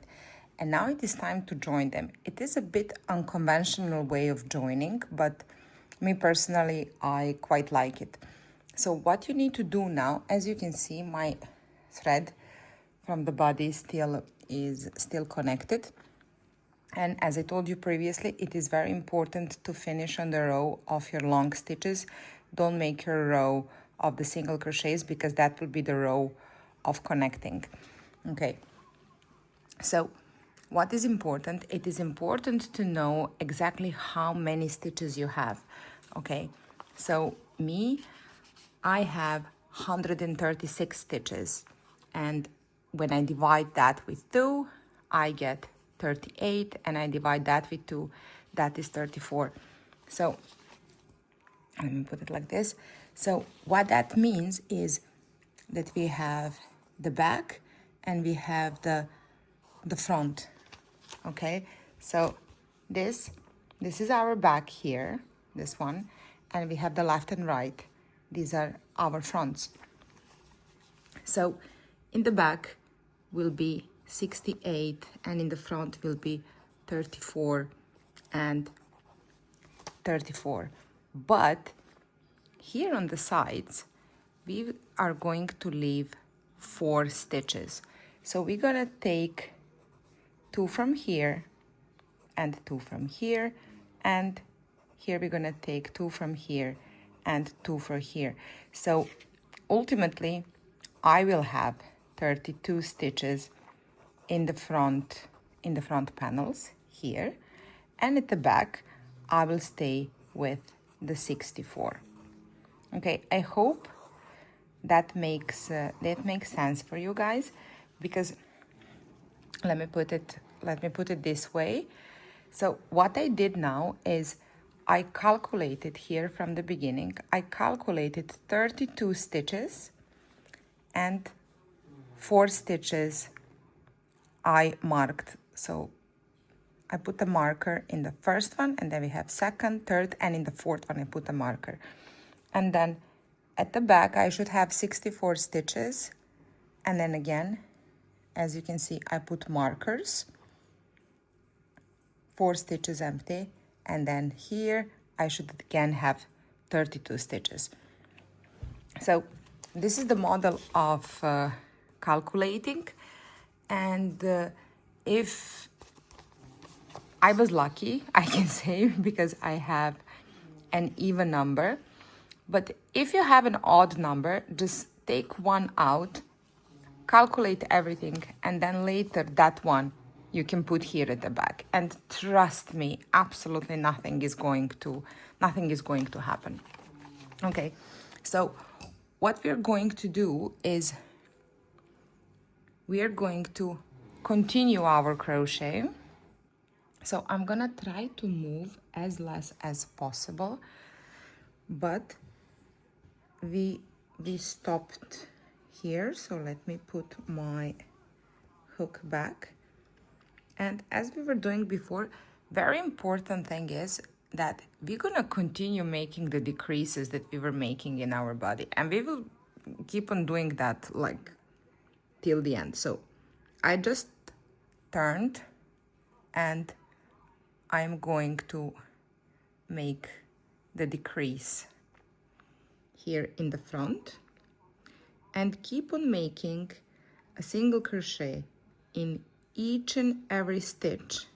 and now it is time to join them. It is a bit unconventional way of joining, but me personally I quite like it. So what you need to do now, as you can see, my thread from the body is still connected, and as I told you previously, it is very important to finish on the row of your long stitches. Don't make your row of the single crochets, because that will be the row of connecting. Okay, so what is important? It is important to know exactly how many stitches you have. Okay, so I have 136 stitches, and when I divide that with 2, I get 38, and I divide that with 2, that is 34. So let me put it like this. So what that means is that we have the back and we have the front. Okay, so this is our back here, this one, and we have the left and right. These are our fronts. So in the back will be 68, and in the front will be 34 and 34. But here on the sides, we are going to leave 4 stitches. So we're gonna take 2 from here and 2 from here, and here we're gonna take 2 from here and 2 from here. So ultimately I will have 32 stitches in the front panels here, and at the back I will stay with the 64. Okay, I hope that makes sense for you guys, because let me put it this way. So what I did now is I calculated here from the beginning. I calculated 32 stitches, and 4 stitches I marked. So I put a marker in the first one, and then we have second, third, and in the fourth one I put a marker. And then at the back I should have 64 stitches, and then again, as you can see, I put markers, 4 stitches empty, and then here I should again have 32 stitches. So this is the model of calculating, and if I was lucky, I can say, because I have an even number. But if you have an odd number, just take one out, calculate everything, and then later that one you can put here at the back. And trust me, absolutely nothing is going to happen. Okay, so what we're going to do is we are going to continue our crochet. So I'm gonna try to move as less as possible, but we stopped here, so let me put my hook back. And as we were doing before, very important thing is that we're gonna continue making the decreases that we were making in our body, and we will keep on doing that like till the end. So I just turned, and I'm going to make the decrease here in the front, and keep on making a single crochet in each and every stitch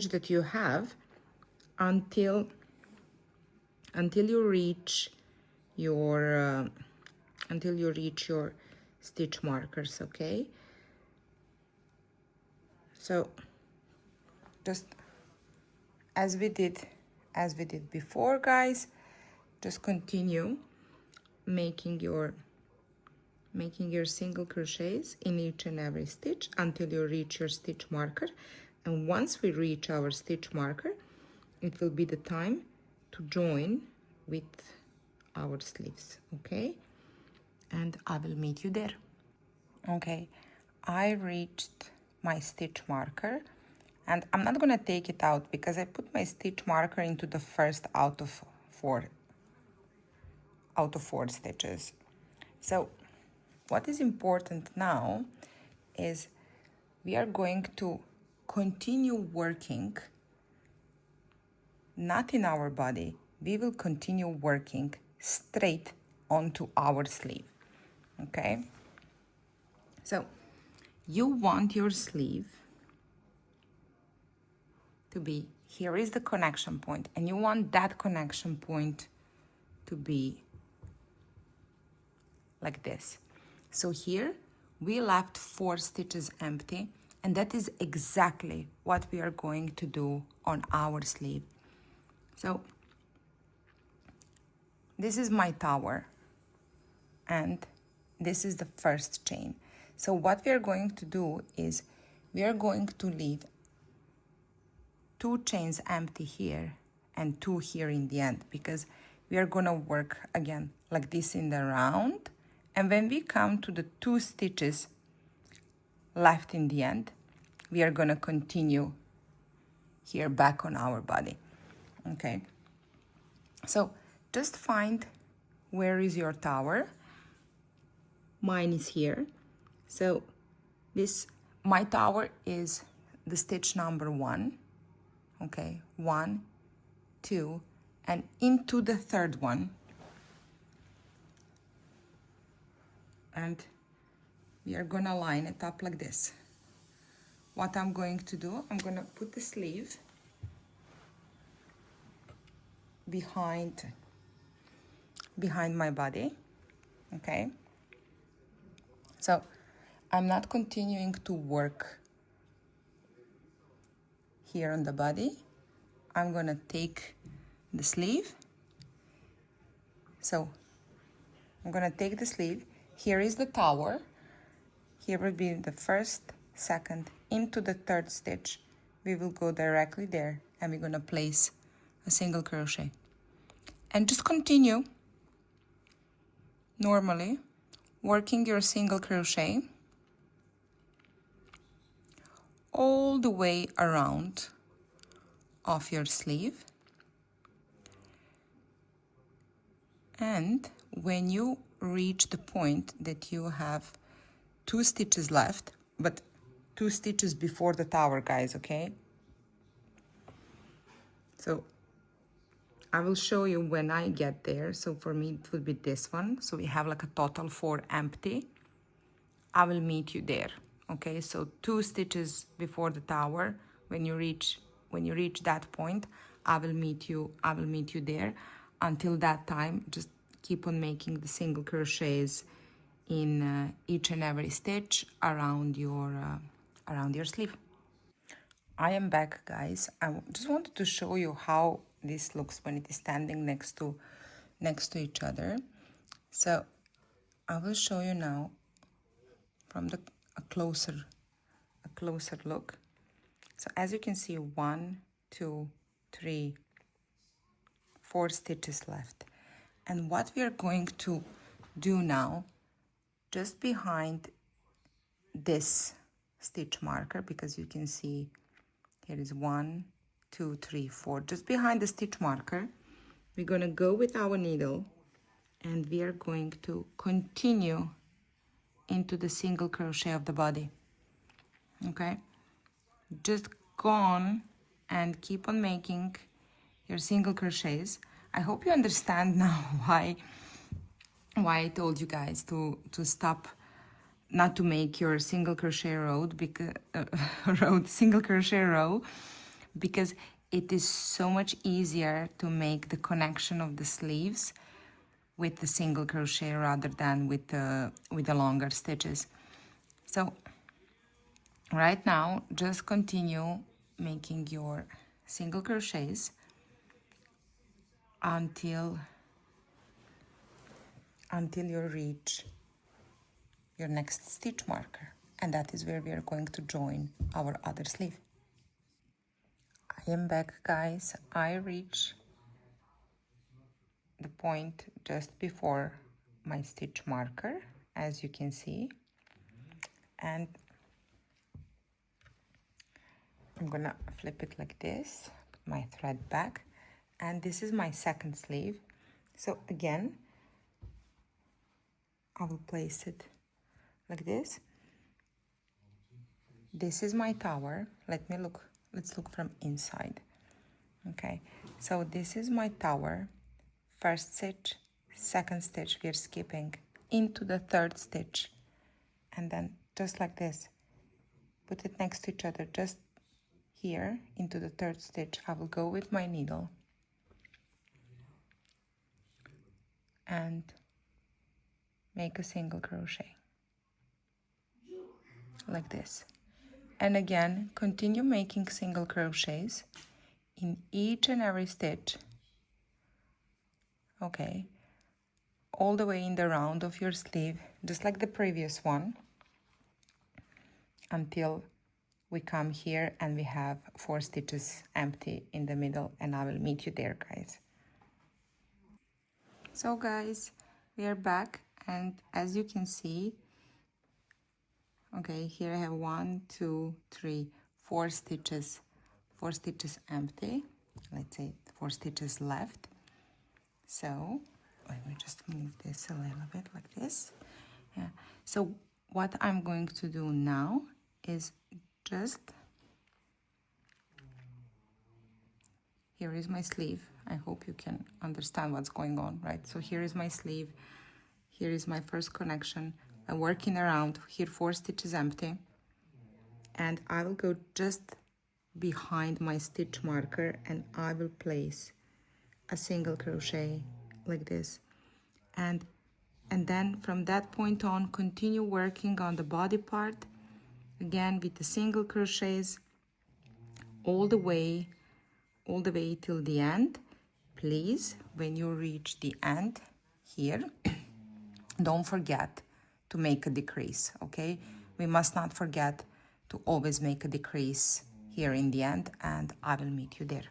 that you have until you reach your stitch markers. Okay, so just as we did before, guys, just continue making your making your single crochets in each and every stitch until you reach your stitch marker. And once we reach our stitch marker, it will be the time to join with our sleeves, okay? And I will meet you there. Okay, I reached my stitch marker, and I'm not gonna take it out because I put my stitch marker into the first out of four stitches. So what is important now is we are going to continue working not in our body. We will continue working straight onto our sleeve, okay? So you want your sleeve to be, here is the connection point, and you want that connection point to be like this. So here we left 4 stitches empty, and that is exactly what we are going to do on our sleeve. So this is my tower, and this is the first chain. So what we are going to do is we are going to leave 2 chains empty here and 2 here in the end, because we are gonna work again like this in the round, and when we come to the 2 stitches left in the end, we are gonna continue here back on our body, okay? So just find where is your tower. Mine is here. So this, my tower is the stitch number 1, okay? 1, 2, and into the third one. And we are gonna line it up like this. What I'm going to do, I'm gonna put the sleeve behind my body, okay? So I'm not continuing to work here on the body. I'm gonna take the sleeve. So I'm gonna take the sleeve. Here is the tower. Here will be the first, second, into the third stitch. We will go directly there, and we're gonna place a single crochet. And just continue normally working your single crochet all the way around of your sleeve. And when you reach the point that you have 2 stitches left, but 2 stitches before the tower, guys, okay? So I will show you when I get there. So for me, it will be this one. So we have like a total 4 empty. I will meet you there, okay? So 2 stitches before the tower. When you reach that point, I will meet you there. Until that time, just keep on making the single crochets in each and every stitch around your sleeve. I am back, guys. I just wanted to show you how this looks when it is standing next to each other. So I will show you now from a closer look. So as you can see, 1, 2, 3, 4 stitches left. And what we are going to do now, just behind this stitch marker, because you can see here is 1, 2, 3, 4, just behind the stitch marker, we're going to go with our needle, and we are going to continue into the single crochet of the body, okay? Just go on and keep on making your single crochets. I hope you understand now why I told you guys to stop, not to make your single crochet row, because single crochet row, because it is so much easier to make the connection of the sleeves with the single crochet rather than with the longer stitches. So right now, just continue making your single crochets until you reach your next stitch marker, and that is where we are going to join our other sleeve. I am back, guys. I reach the point just before my stitch marker, as you can see, and I'm gonna flip it like this, put my thread back, and this is my second sleeve. So again, I will place it like this. This is my tower. Let's look from inside. Okay, so this is my tower. First stitch, second stitch, we are skipping into the third stitch, and then just like this, put it next to each other, just here into the third stitch. I will go with my needle and make a single crochet like this, and again continue making single crochets in each and every stitch, okay, all the way in the round of your sleeve, just like the previous one, until we come here and we have 4 stitches empty in the middle, and I will meet you there, guys. So guys, we are back, and as you can see, okay, here I have 1, 2, 3, 4 stitches, 4 stitches empty, let's say 4 stitches left. So let me just move this a little bit like this. Yeah, so what I'm going to do now is just, here is my sleeve. I hope you can understand what's going on, right? So here is my sleeve, here is my first connection. I'm working around, here 4 stitches empty, and I will go just behind my stitch marker and I will place a single crochet like this, and then from that point on continue working on the body part again with the single crochets all the way till the end. Please, when you reach the end here, don't forget to make a decrease, okay? We must not forget to always make a decrease here in the end, and I will meet you there.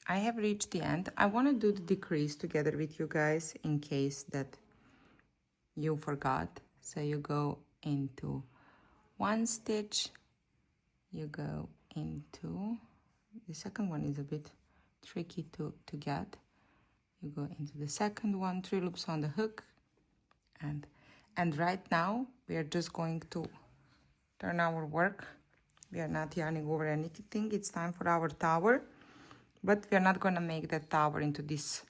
I have reached the end. I want to do the decrease together with you guys in case that you forgot. So you go into 1 stitch, you go into, the second one is a bit tricky to get. You go into the second one, 3 loops on the hook, and right now we are just going to turn our work. We are not yarning over anything. It's time for our tower, but we are not going to make that tower into this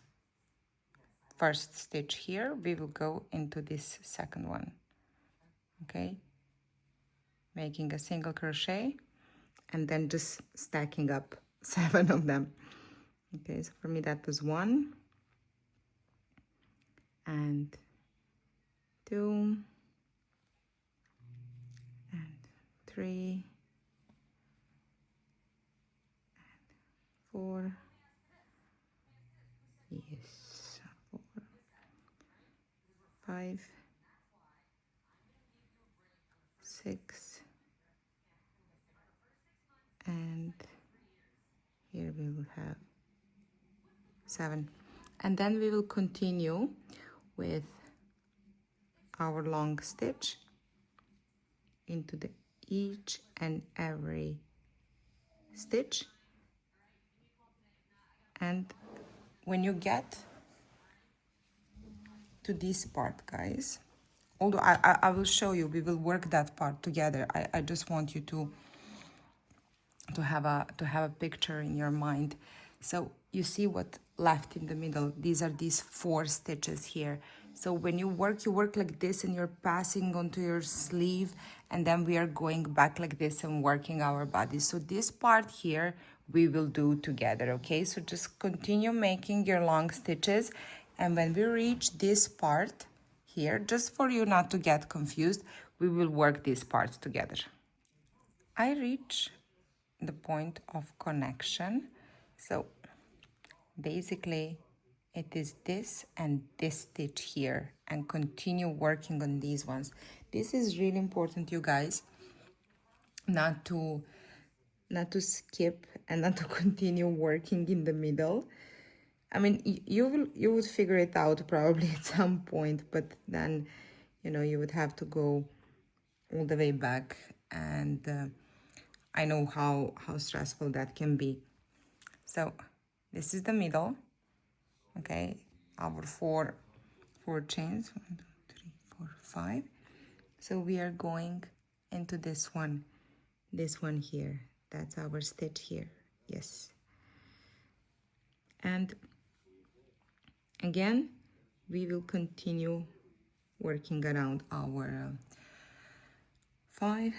first stitch here. We will go into this second one, okay, making a single crochet and then just stacking up 7 of them. Okay, so for me that was 1 and 2 and 3 and 4, yes, 4, 5, 6, and here we will have 7, and then we will continue with our long stitch into the each and every stitch, and when you get to this part, guys, although I will show you, we will work that part together. I just want you to have a picture in your mind. So you see what left in the middle, these 4 stitches here. So when you work like this and you're passing onto your sleeve, and then we are going back like this and working our body. So this part here we will do together, okay? So just continue making your long stitches, and when we reach this part here, just for you not to get confused, we will work these parts together. I reach the point of connection, so basically it is this and this stitch here, and continue working on these ones. this is really important, you guys, not to skip and not to continue working in the middle. I mean, you would figure it out probably at some point, but then, you know, you would have to go all the way back, and I know how stressful that can be. So this is the middle, okay, our four chains, 1, 2, 3, 4, 5. So we are going into this one here. That's our stitch here. Yes. And again, we will continue working around our 5,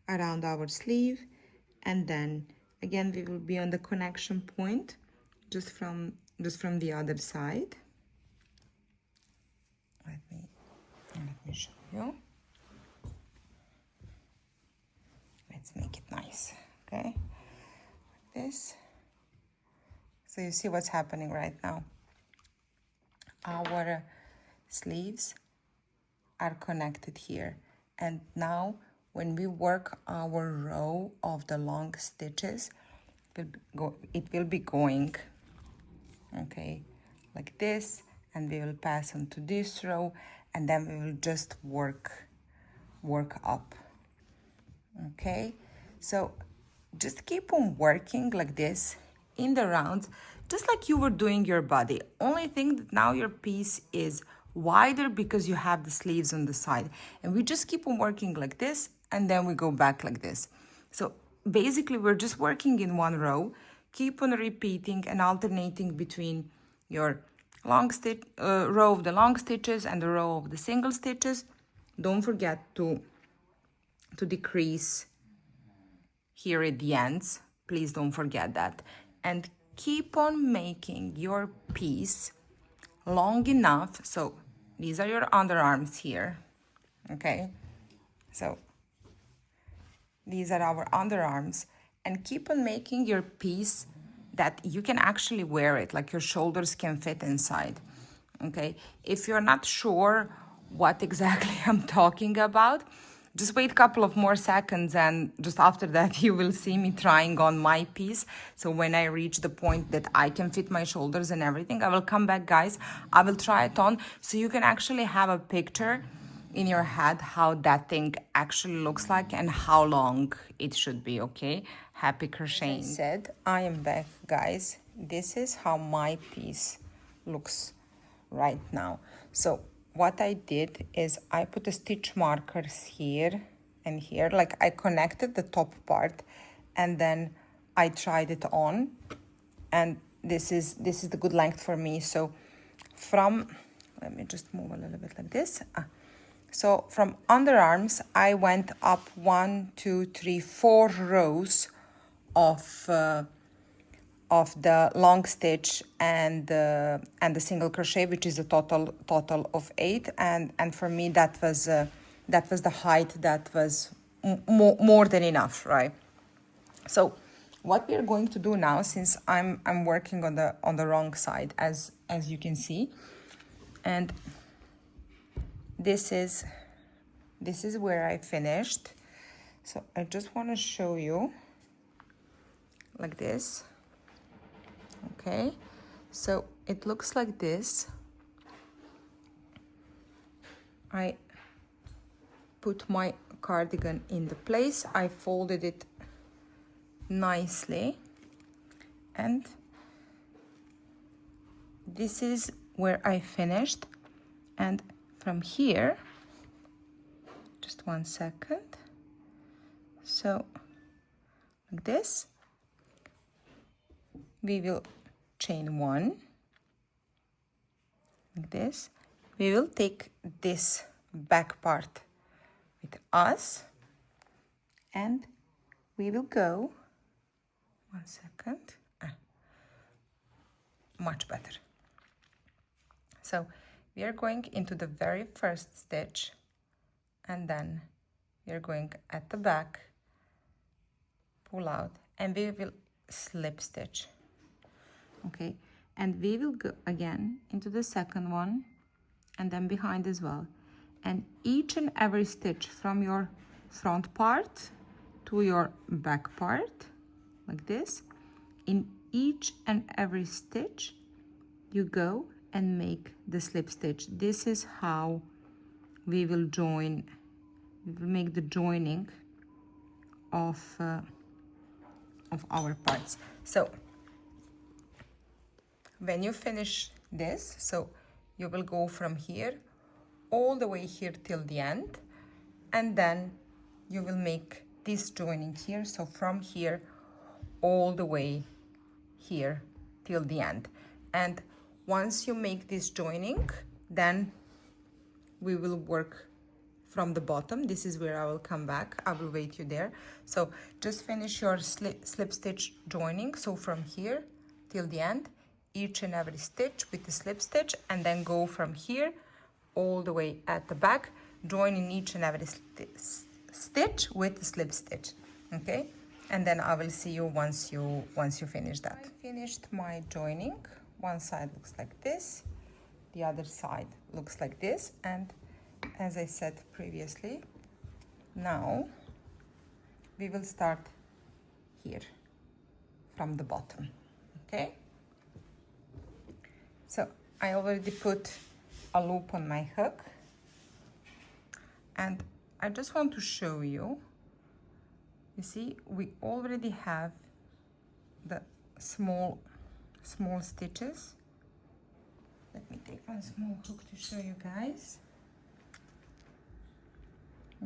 around our sleeve, and then again we will be on the connection point just from the other side. Let me show you. Let's make it nice, okay? Like this. So you see what's happening right now. Our sleeves are connected here, and now when we work our row of the long stitches, it will be going, okay, like this, and we will pass on to this row, and then we will just work up. Okay, so just keep on working like this in the rounds, just like you were doing your body. Only thing that now your piece is wider because you have the sleeves on the side, and we just keep on working like this, and then we go back like this. So basically we're just working in one row. Keep on repeating and alternating between your long stitch row of the long stitches and the row of the single stitches. Don't forget to decrease here at the ends. Please don't forget that. And keep on making your piece long enough. So these are your underarms here, okay? So these are our underarms, and keep on making your piece that you can actually wear it, like your shoulders can fit inside, okay? If you're not sure what exactly I'm talking about, just wait a couple of more seconds, and just after that you will see me trying on my piece. So when I reach the point that I can fit my shoulders and everything, I will come back, guys. I will try it on so you can actually have a picture in your head how that thing actually looks like and how long it should be, okay? Happy crocheting. As I said, I am back, guys. This is how my piece looks right now. So what I did is I put a stitch markers here and here, like I connected the top part, and then I tried it on, and this is the good length for me. So from, let me just move a little bit like this. So from underarms, I went up 1, 2, 3, 4 rows of the long stitch and the single crochet, which is a total of 8. And for me, that was the height that was more than enough, right? So what we are going to do now, since I'm working on the wrong side, as you can see, and this is where I finished. So I just want to show you like this. Okay, so it looks like this. I put my cardigan in the place, I folded it nicely, and this is where I finished. And from here, just 1 second, so like this, we will chain 1 like this. We will take this back part with us, and we will go 1 second, much better. So we are going into the very first stitch, and then we are going at the back, pull out, and we will slip stitch. Okay, and we will go again into the second one, and then behind as well, and each and every stitch from your front part to your back part, like this, in each and every stitch you go and make the slip stitch. This is how we will join, we will make the joining of our parts. So when you finish this, so you will go from here all the way here till the end, and then you will make this joining here, so from here all the way here till the end. And once you make this joining, then we will work from the bottom. This is where I will come back. I will wait you there. So just finish your slip stitch joining, so from here till the end, each and every stitch with the slip stitch, and then go from here all the way at the back, joining each and every stitch with the slip stitch. Okay, and then I will see you once you finish that. I finished my joining. One side looks like this, the other side looks like this, and as I said previously, now we will start here from the bottom. Okay, so I already put a loop on my hook, and I just want to show you. You see, we already have the small stitches. Let me take one small hook to show you guys.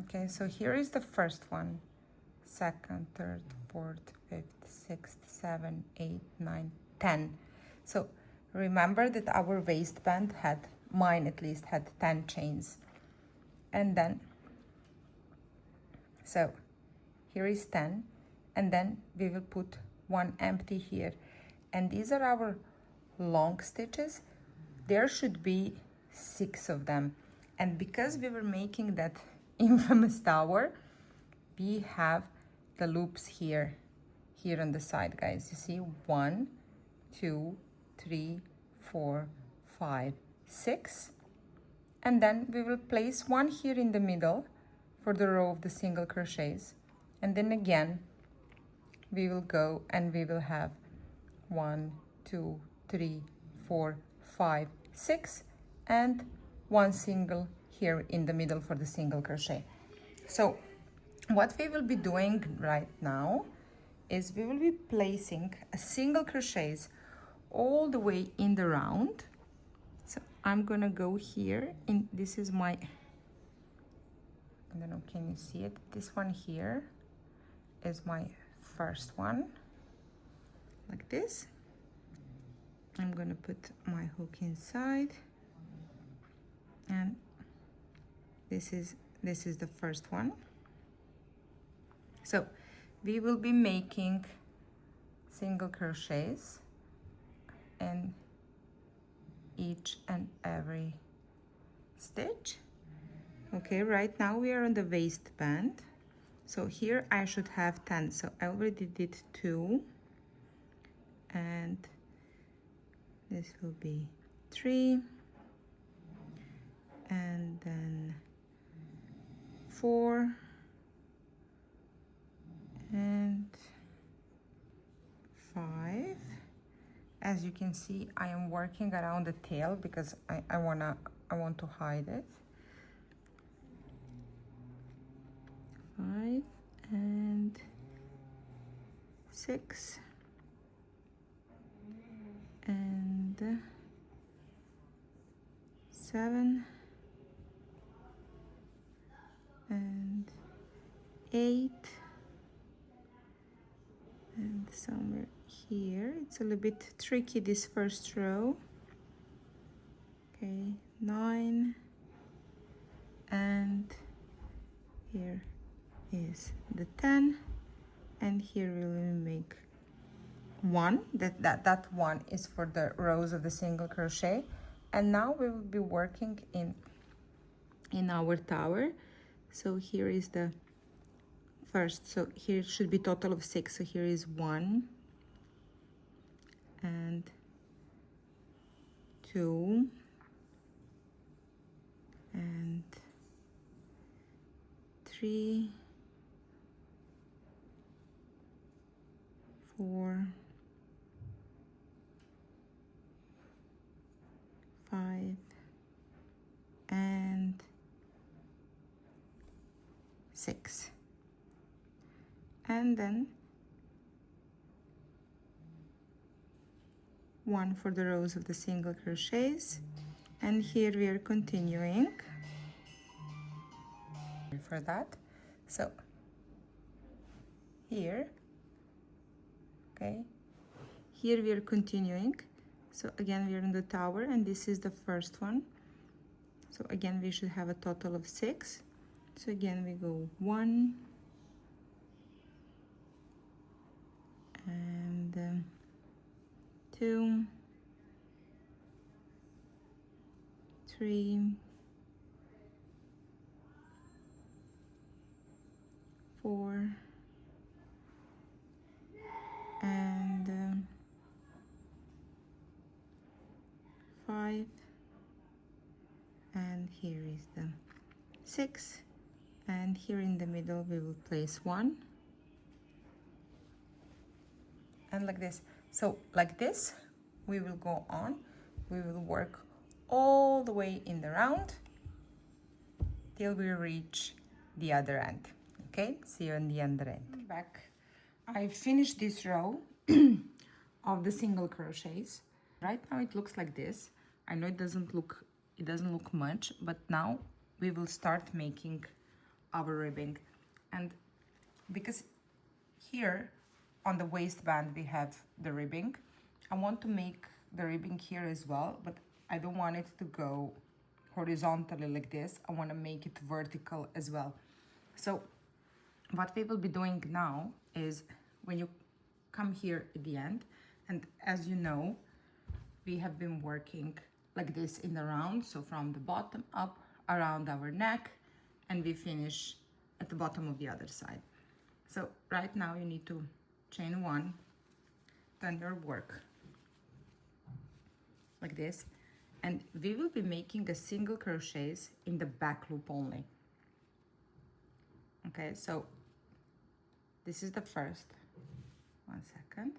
Okay, so here is the first one, second, third, fourth, fifth, sixth, 7, 8, 9, 10. So remember that our waistband had, mine at least, had 10 chains. And then, so here is 10, and then we will put one empty here. And these are our long stitches. There should be 6 of them. And because we were making that infamous tower, we have the loops here on the side, guys. You see, 1, 2, 3, 4, 5, 6. And then we will place one here in the middle for the row of the single crochets. And then again, we will go and we will have 1, 2, 3, 4, 5, 6, and one single here in the middle for the single crochet. So what we will be doing right now is we will be placing a single crochets all the way in the round. So I'm gonna go here, in this is my, I don't know, can you see it? This one here is my first one, like this. I'm gonna put my hook inside, and this is the first one. So we will be making single crochets in each and every stitch. Okay, right now we are on the waistband, so here I should have 10. So I already did 2, and this will be 3, and then 4, and 5. As you can see, I am working around the tail because I want to hide it. 5 and 6 and 7 and 8, and somewhere here it's a little bit tricky, this first row. Okay, 9, and here is the 10, and here we will make 1. That one is for the rows of the single crochet. And now we will be working in our tower. So here is the first, so here it should be total of 6. So here is 1 and 2 and 6, and then 1 for the rows of the single crochets, and here we are continuing for that. So here, okay, here we are continuing. So again we are in the tower, and this is the first one. So again we should have a total of 6. So again we go 1 and 2, 3, 4, and 5, and here is the 6, and here in the middle we will place 1, and like this. So like this we will go on, we will work all the way in the round till we reach the other end. Okay, see you on the other end. Back, I finished this row of the single crochets. Right now it looks like this. I know it doesn't look much, but now we will start making our ribbing. And because here on the waistband we have the ribbing, I want to make the ribbing here as well, but I don't want it to go horizontally like this. I want to make it vertical as well. So what we will be doing now is, when you come here at the end, and as you know, we have been working like this in the round, so from the bottom up around our neck, and we finish at the bottom of the other side. So right now you need to chain 1, turn your work like this, and we will be making a single crochets in the back loop only. Okay, so this is the first. 1 second.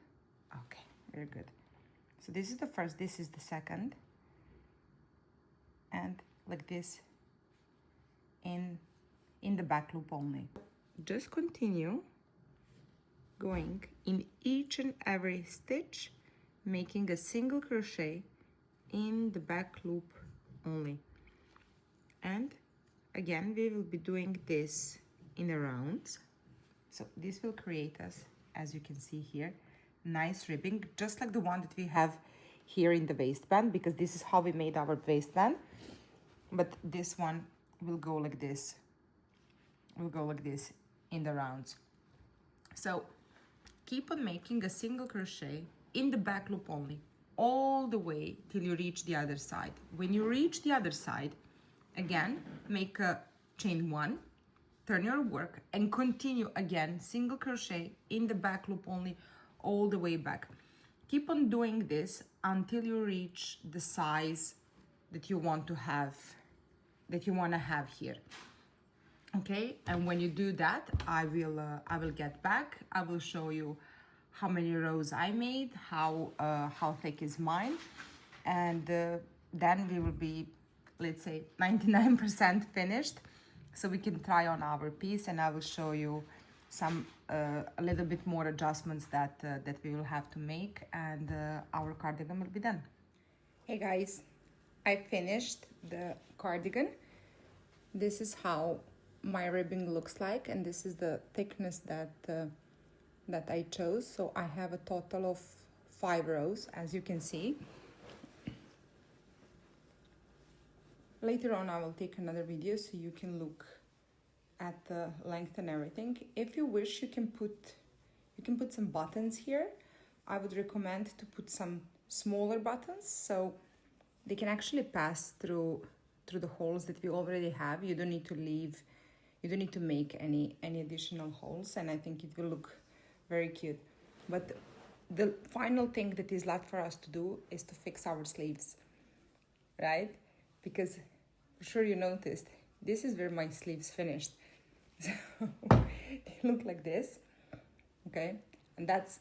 Okay, very good. So this is the first, this is the second, and like this in the back loop only. Just continue going in each and every stitch, making a single crochet in the back loop only. And again we will be doing this in the rounds. So this will create us, as you can see here, nice ribbing, just like the one that we have here in the waistband, because this is how we made our waistband. But this one will go like this, will go like this in the rounds. So keep on making a single crochet in the back loop only, all the way till you reach the other side. When you reach the other side, again make a chain 1, turn your work, and continue again single crochet in the back loop only all the way back. Keep on doing this until you reach the size that you want to have, here. Okay, and when you do that, I will get back. I will show you how many rows I made, how thick is mine, and then we will be, let's say, 99% finished, so we can try on our piece, and I will show you some a little bit more adjustments that we will have to make, and our cardigan will be done. Hey guys, I finished the cardigan. This is how my ribbing looks like, and this is the thickness that I chose. So I have a total of 5 rows, as you can see. Later on I will take another video so you can look at the length and everything. If you wish, you can put some buttons here. I would recommend to put some smaller buttons so they can actually pass through the holes that we already have. You don't need to make any additional holes, and I think it will look very cute. But the final thing that is left for us to do is to fix our sleeves, right? Because I'm sure you noticed, this is where my sleeves finished. So they look like this, okay? And that's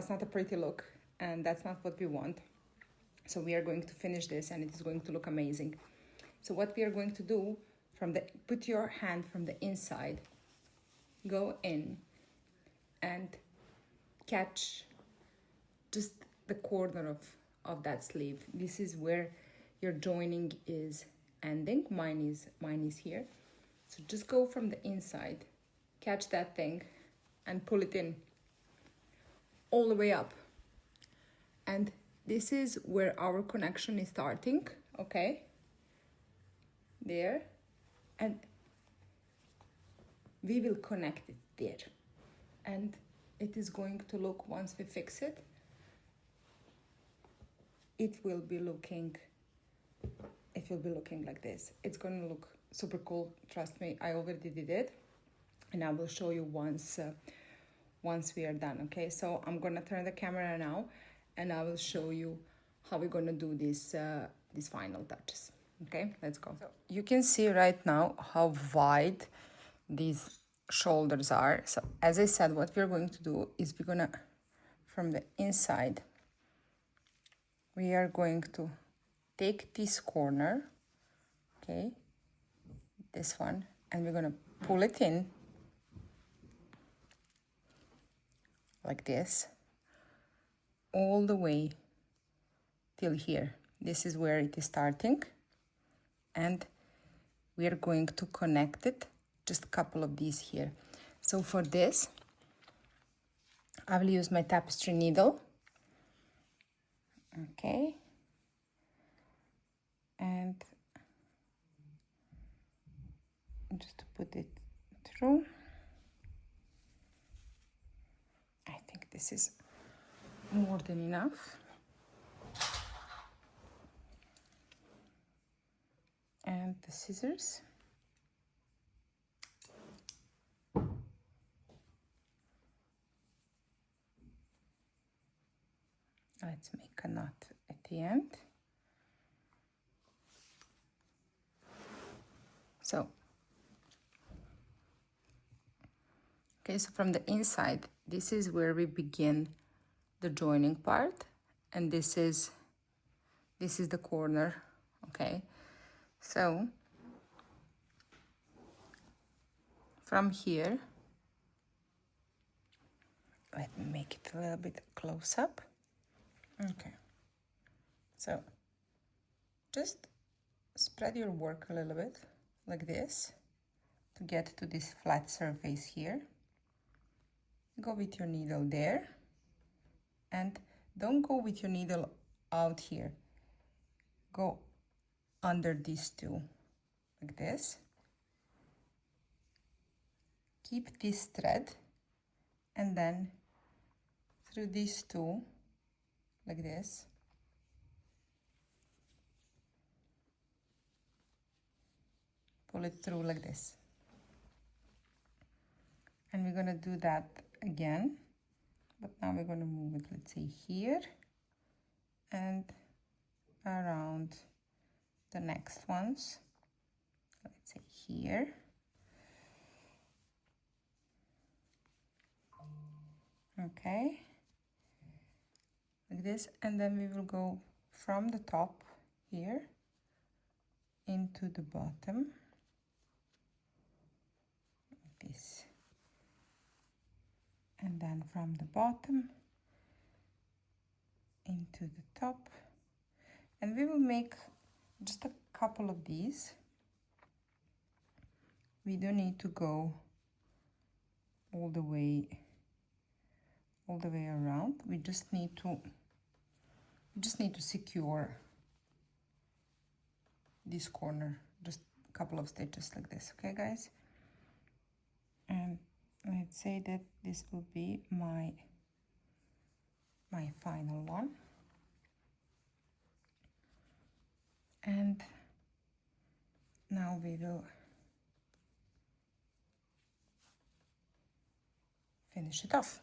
not a pretty look, and that's not what we want. So we are going to finish this, and it is going to look amazing. So what we are going to do, put your hand from the inside, go in and catch just the corner of that sleeve. This is where your joining is ending. Mine is here. So just go from the inside, catch that thing and pull it in all the way up. And this is where our connection is starting, okay? There. And we will connect it there. And it is going to look, once we fix it, it will be looking like this. It's going to look super cool. Trust me, I already did it. And I will show you once we are done, okay? So I'm gonna turn the camera now and I will show you how we're gonna do these final touches. Okay, let's go. So you can see right now how wide these shoulders are. So as I said, what we're going to do is we're gonna, from the inside, we are going to take this corner, okay, this one, and we're gonna pull it in like this, all the way till here. This is where it is starting. And we are going to connect it, just a couple of these here. So for this, I will use my tapestry needle. Okay. And just to put it through. I think this is more than enough. And the scissors. Let's make a knot at the end. So, okay, so from the inside, this is where we begin the joining part, and this is the corner, okay? So from here, let me make it a little bit close up. Okay, so just spread your work a little bit like this to get to this flat surface here. Go with your needle there, and don't go with your needle out here. Go under these two like this. Keep this thread and then through these two like this. Pull it through like this. And we're gonna do that again, but now we're gonna move it, let's say here and around the next ones. Let's say here. Okay, like this, and then we will go from the top here into the bottom, like this, and then from the bottom into the top, and we will make just a couple of these. We don't need to go all the way around. We just need to secure this corner, just a couple of stitches like this, okay guys? And let's say that this will be my final one. And now we will finish it off.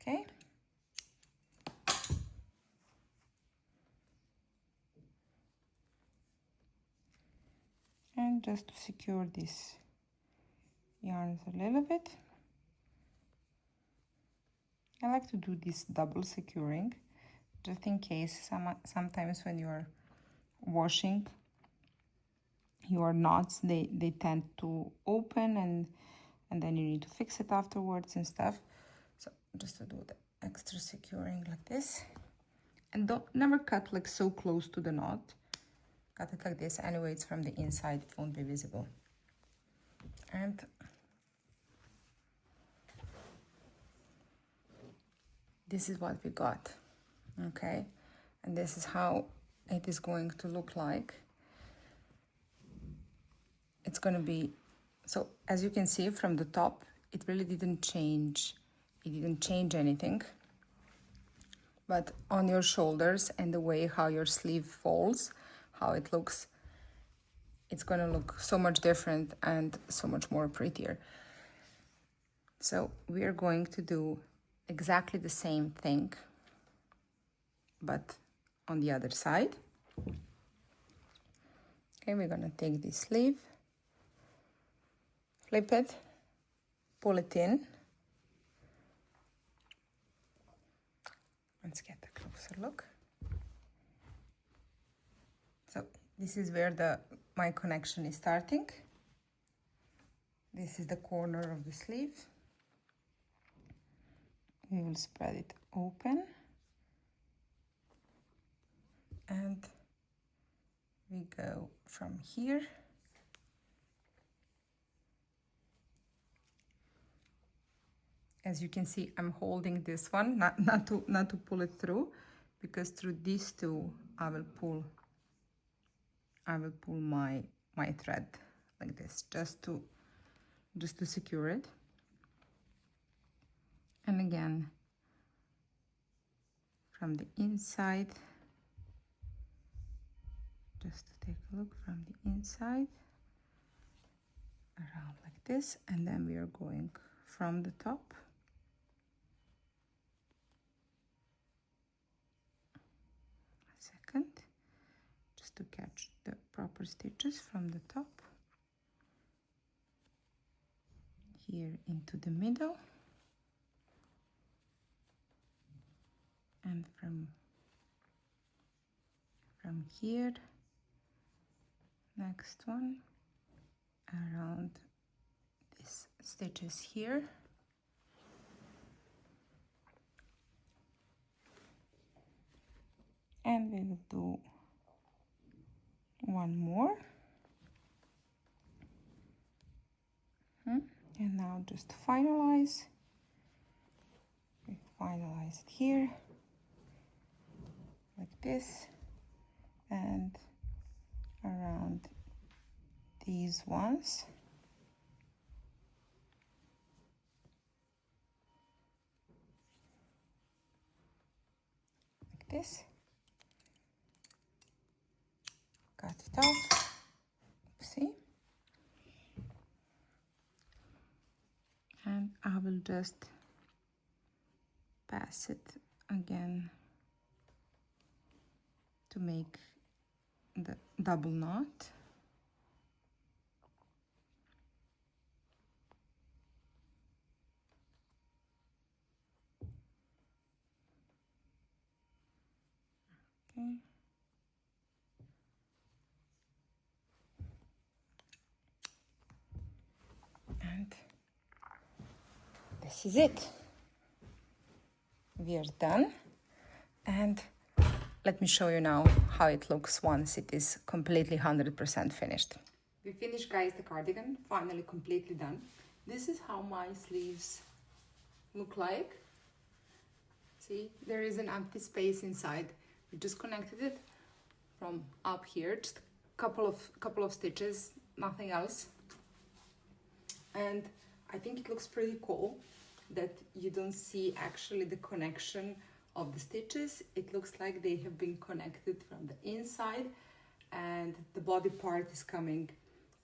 Okay. And just to secure these yarns a little bit, I like to do this double securing, just in case sometimes when you're washing, your knots, they tend to open, and then you need to fix it afterwards and stuff. So just to do the extra securing like this, and don't never cut like so close to the knot. Cut it like this. Anyway, it's from the inside, it won't be visible. And this is what we got. Okay, and this is how it is going to look like. It's going to be, so as you can see from the top, it really didn't change. It didn't change anything. But on your shoulders and the way how your sleeve folds, how it looks, it's going to look so much different and so much more prettier. So we are going to do exactly the same thing, but on the other side. Okay, we're going to take this sleeve, flip it, pull it in. Let's get a closer look. So this is where my connection is starting. This is the corner of the sleeve. We will spread it open, and we go from here as you can see. I'm holding this one not to pull it through, because through these two I will pull my thread like this, just to secure it. And again, from the inside, just to take a look from the inside, around like this, and then we are going from the top. A second, just to catch the proper stitches from the top. Here into the middle. And from here, next one, around these stitches here. And we will do one more. And now just finalize. We finalize it here, like this, and around these ones. Like this. Cut it off. See? And I will just pass it again to make the double knot. Okay. And this is it. We are done. And let me show you now how it looks once it is completely 100% finished. We finished, guys, the cardigan, finally completely done. This is how my sleeves look like. See, there is an empty space inside. We just connected it from up here, just a couple of stitches, nothing else. And I think it looks pretty cool that you don't see actually the connection of the stitches. It looks like they have been connected from the inside, and the body part is coming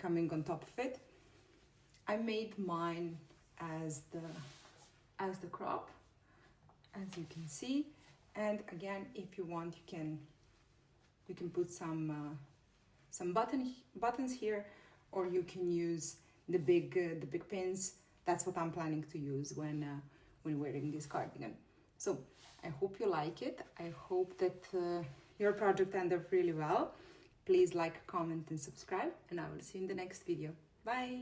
on top of it. I made mine as the crop, as you can see. And again, if you want, you can put some buttons here, or you can use the big pins. That's what I'm planning to use when wearing this cardigan. So I hope you like it. I hope that your project ended up really well. Please like, comment and subscribe, and I will see you in the next video. Bye!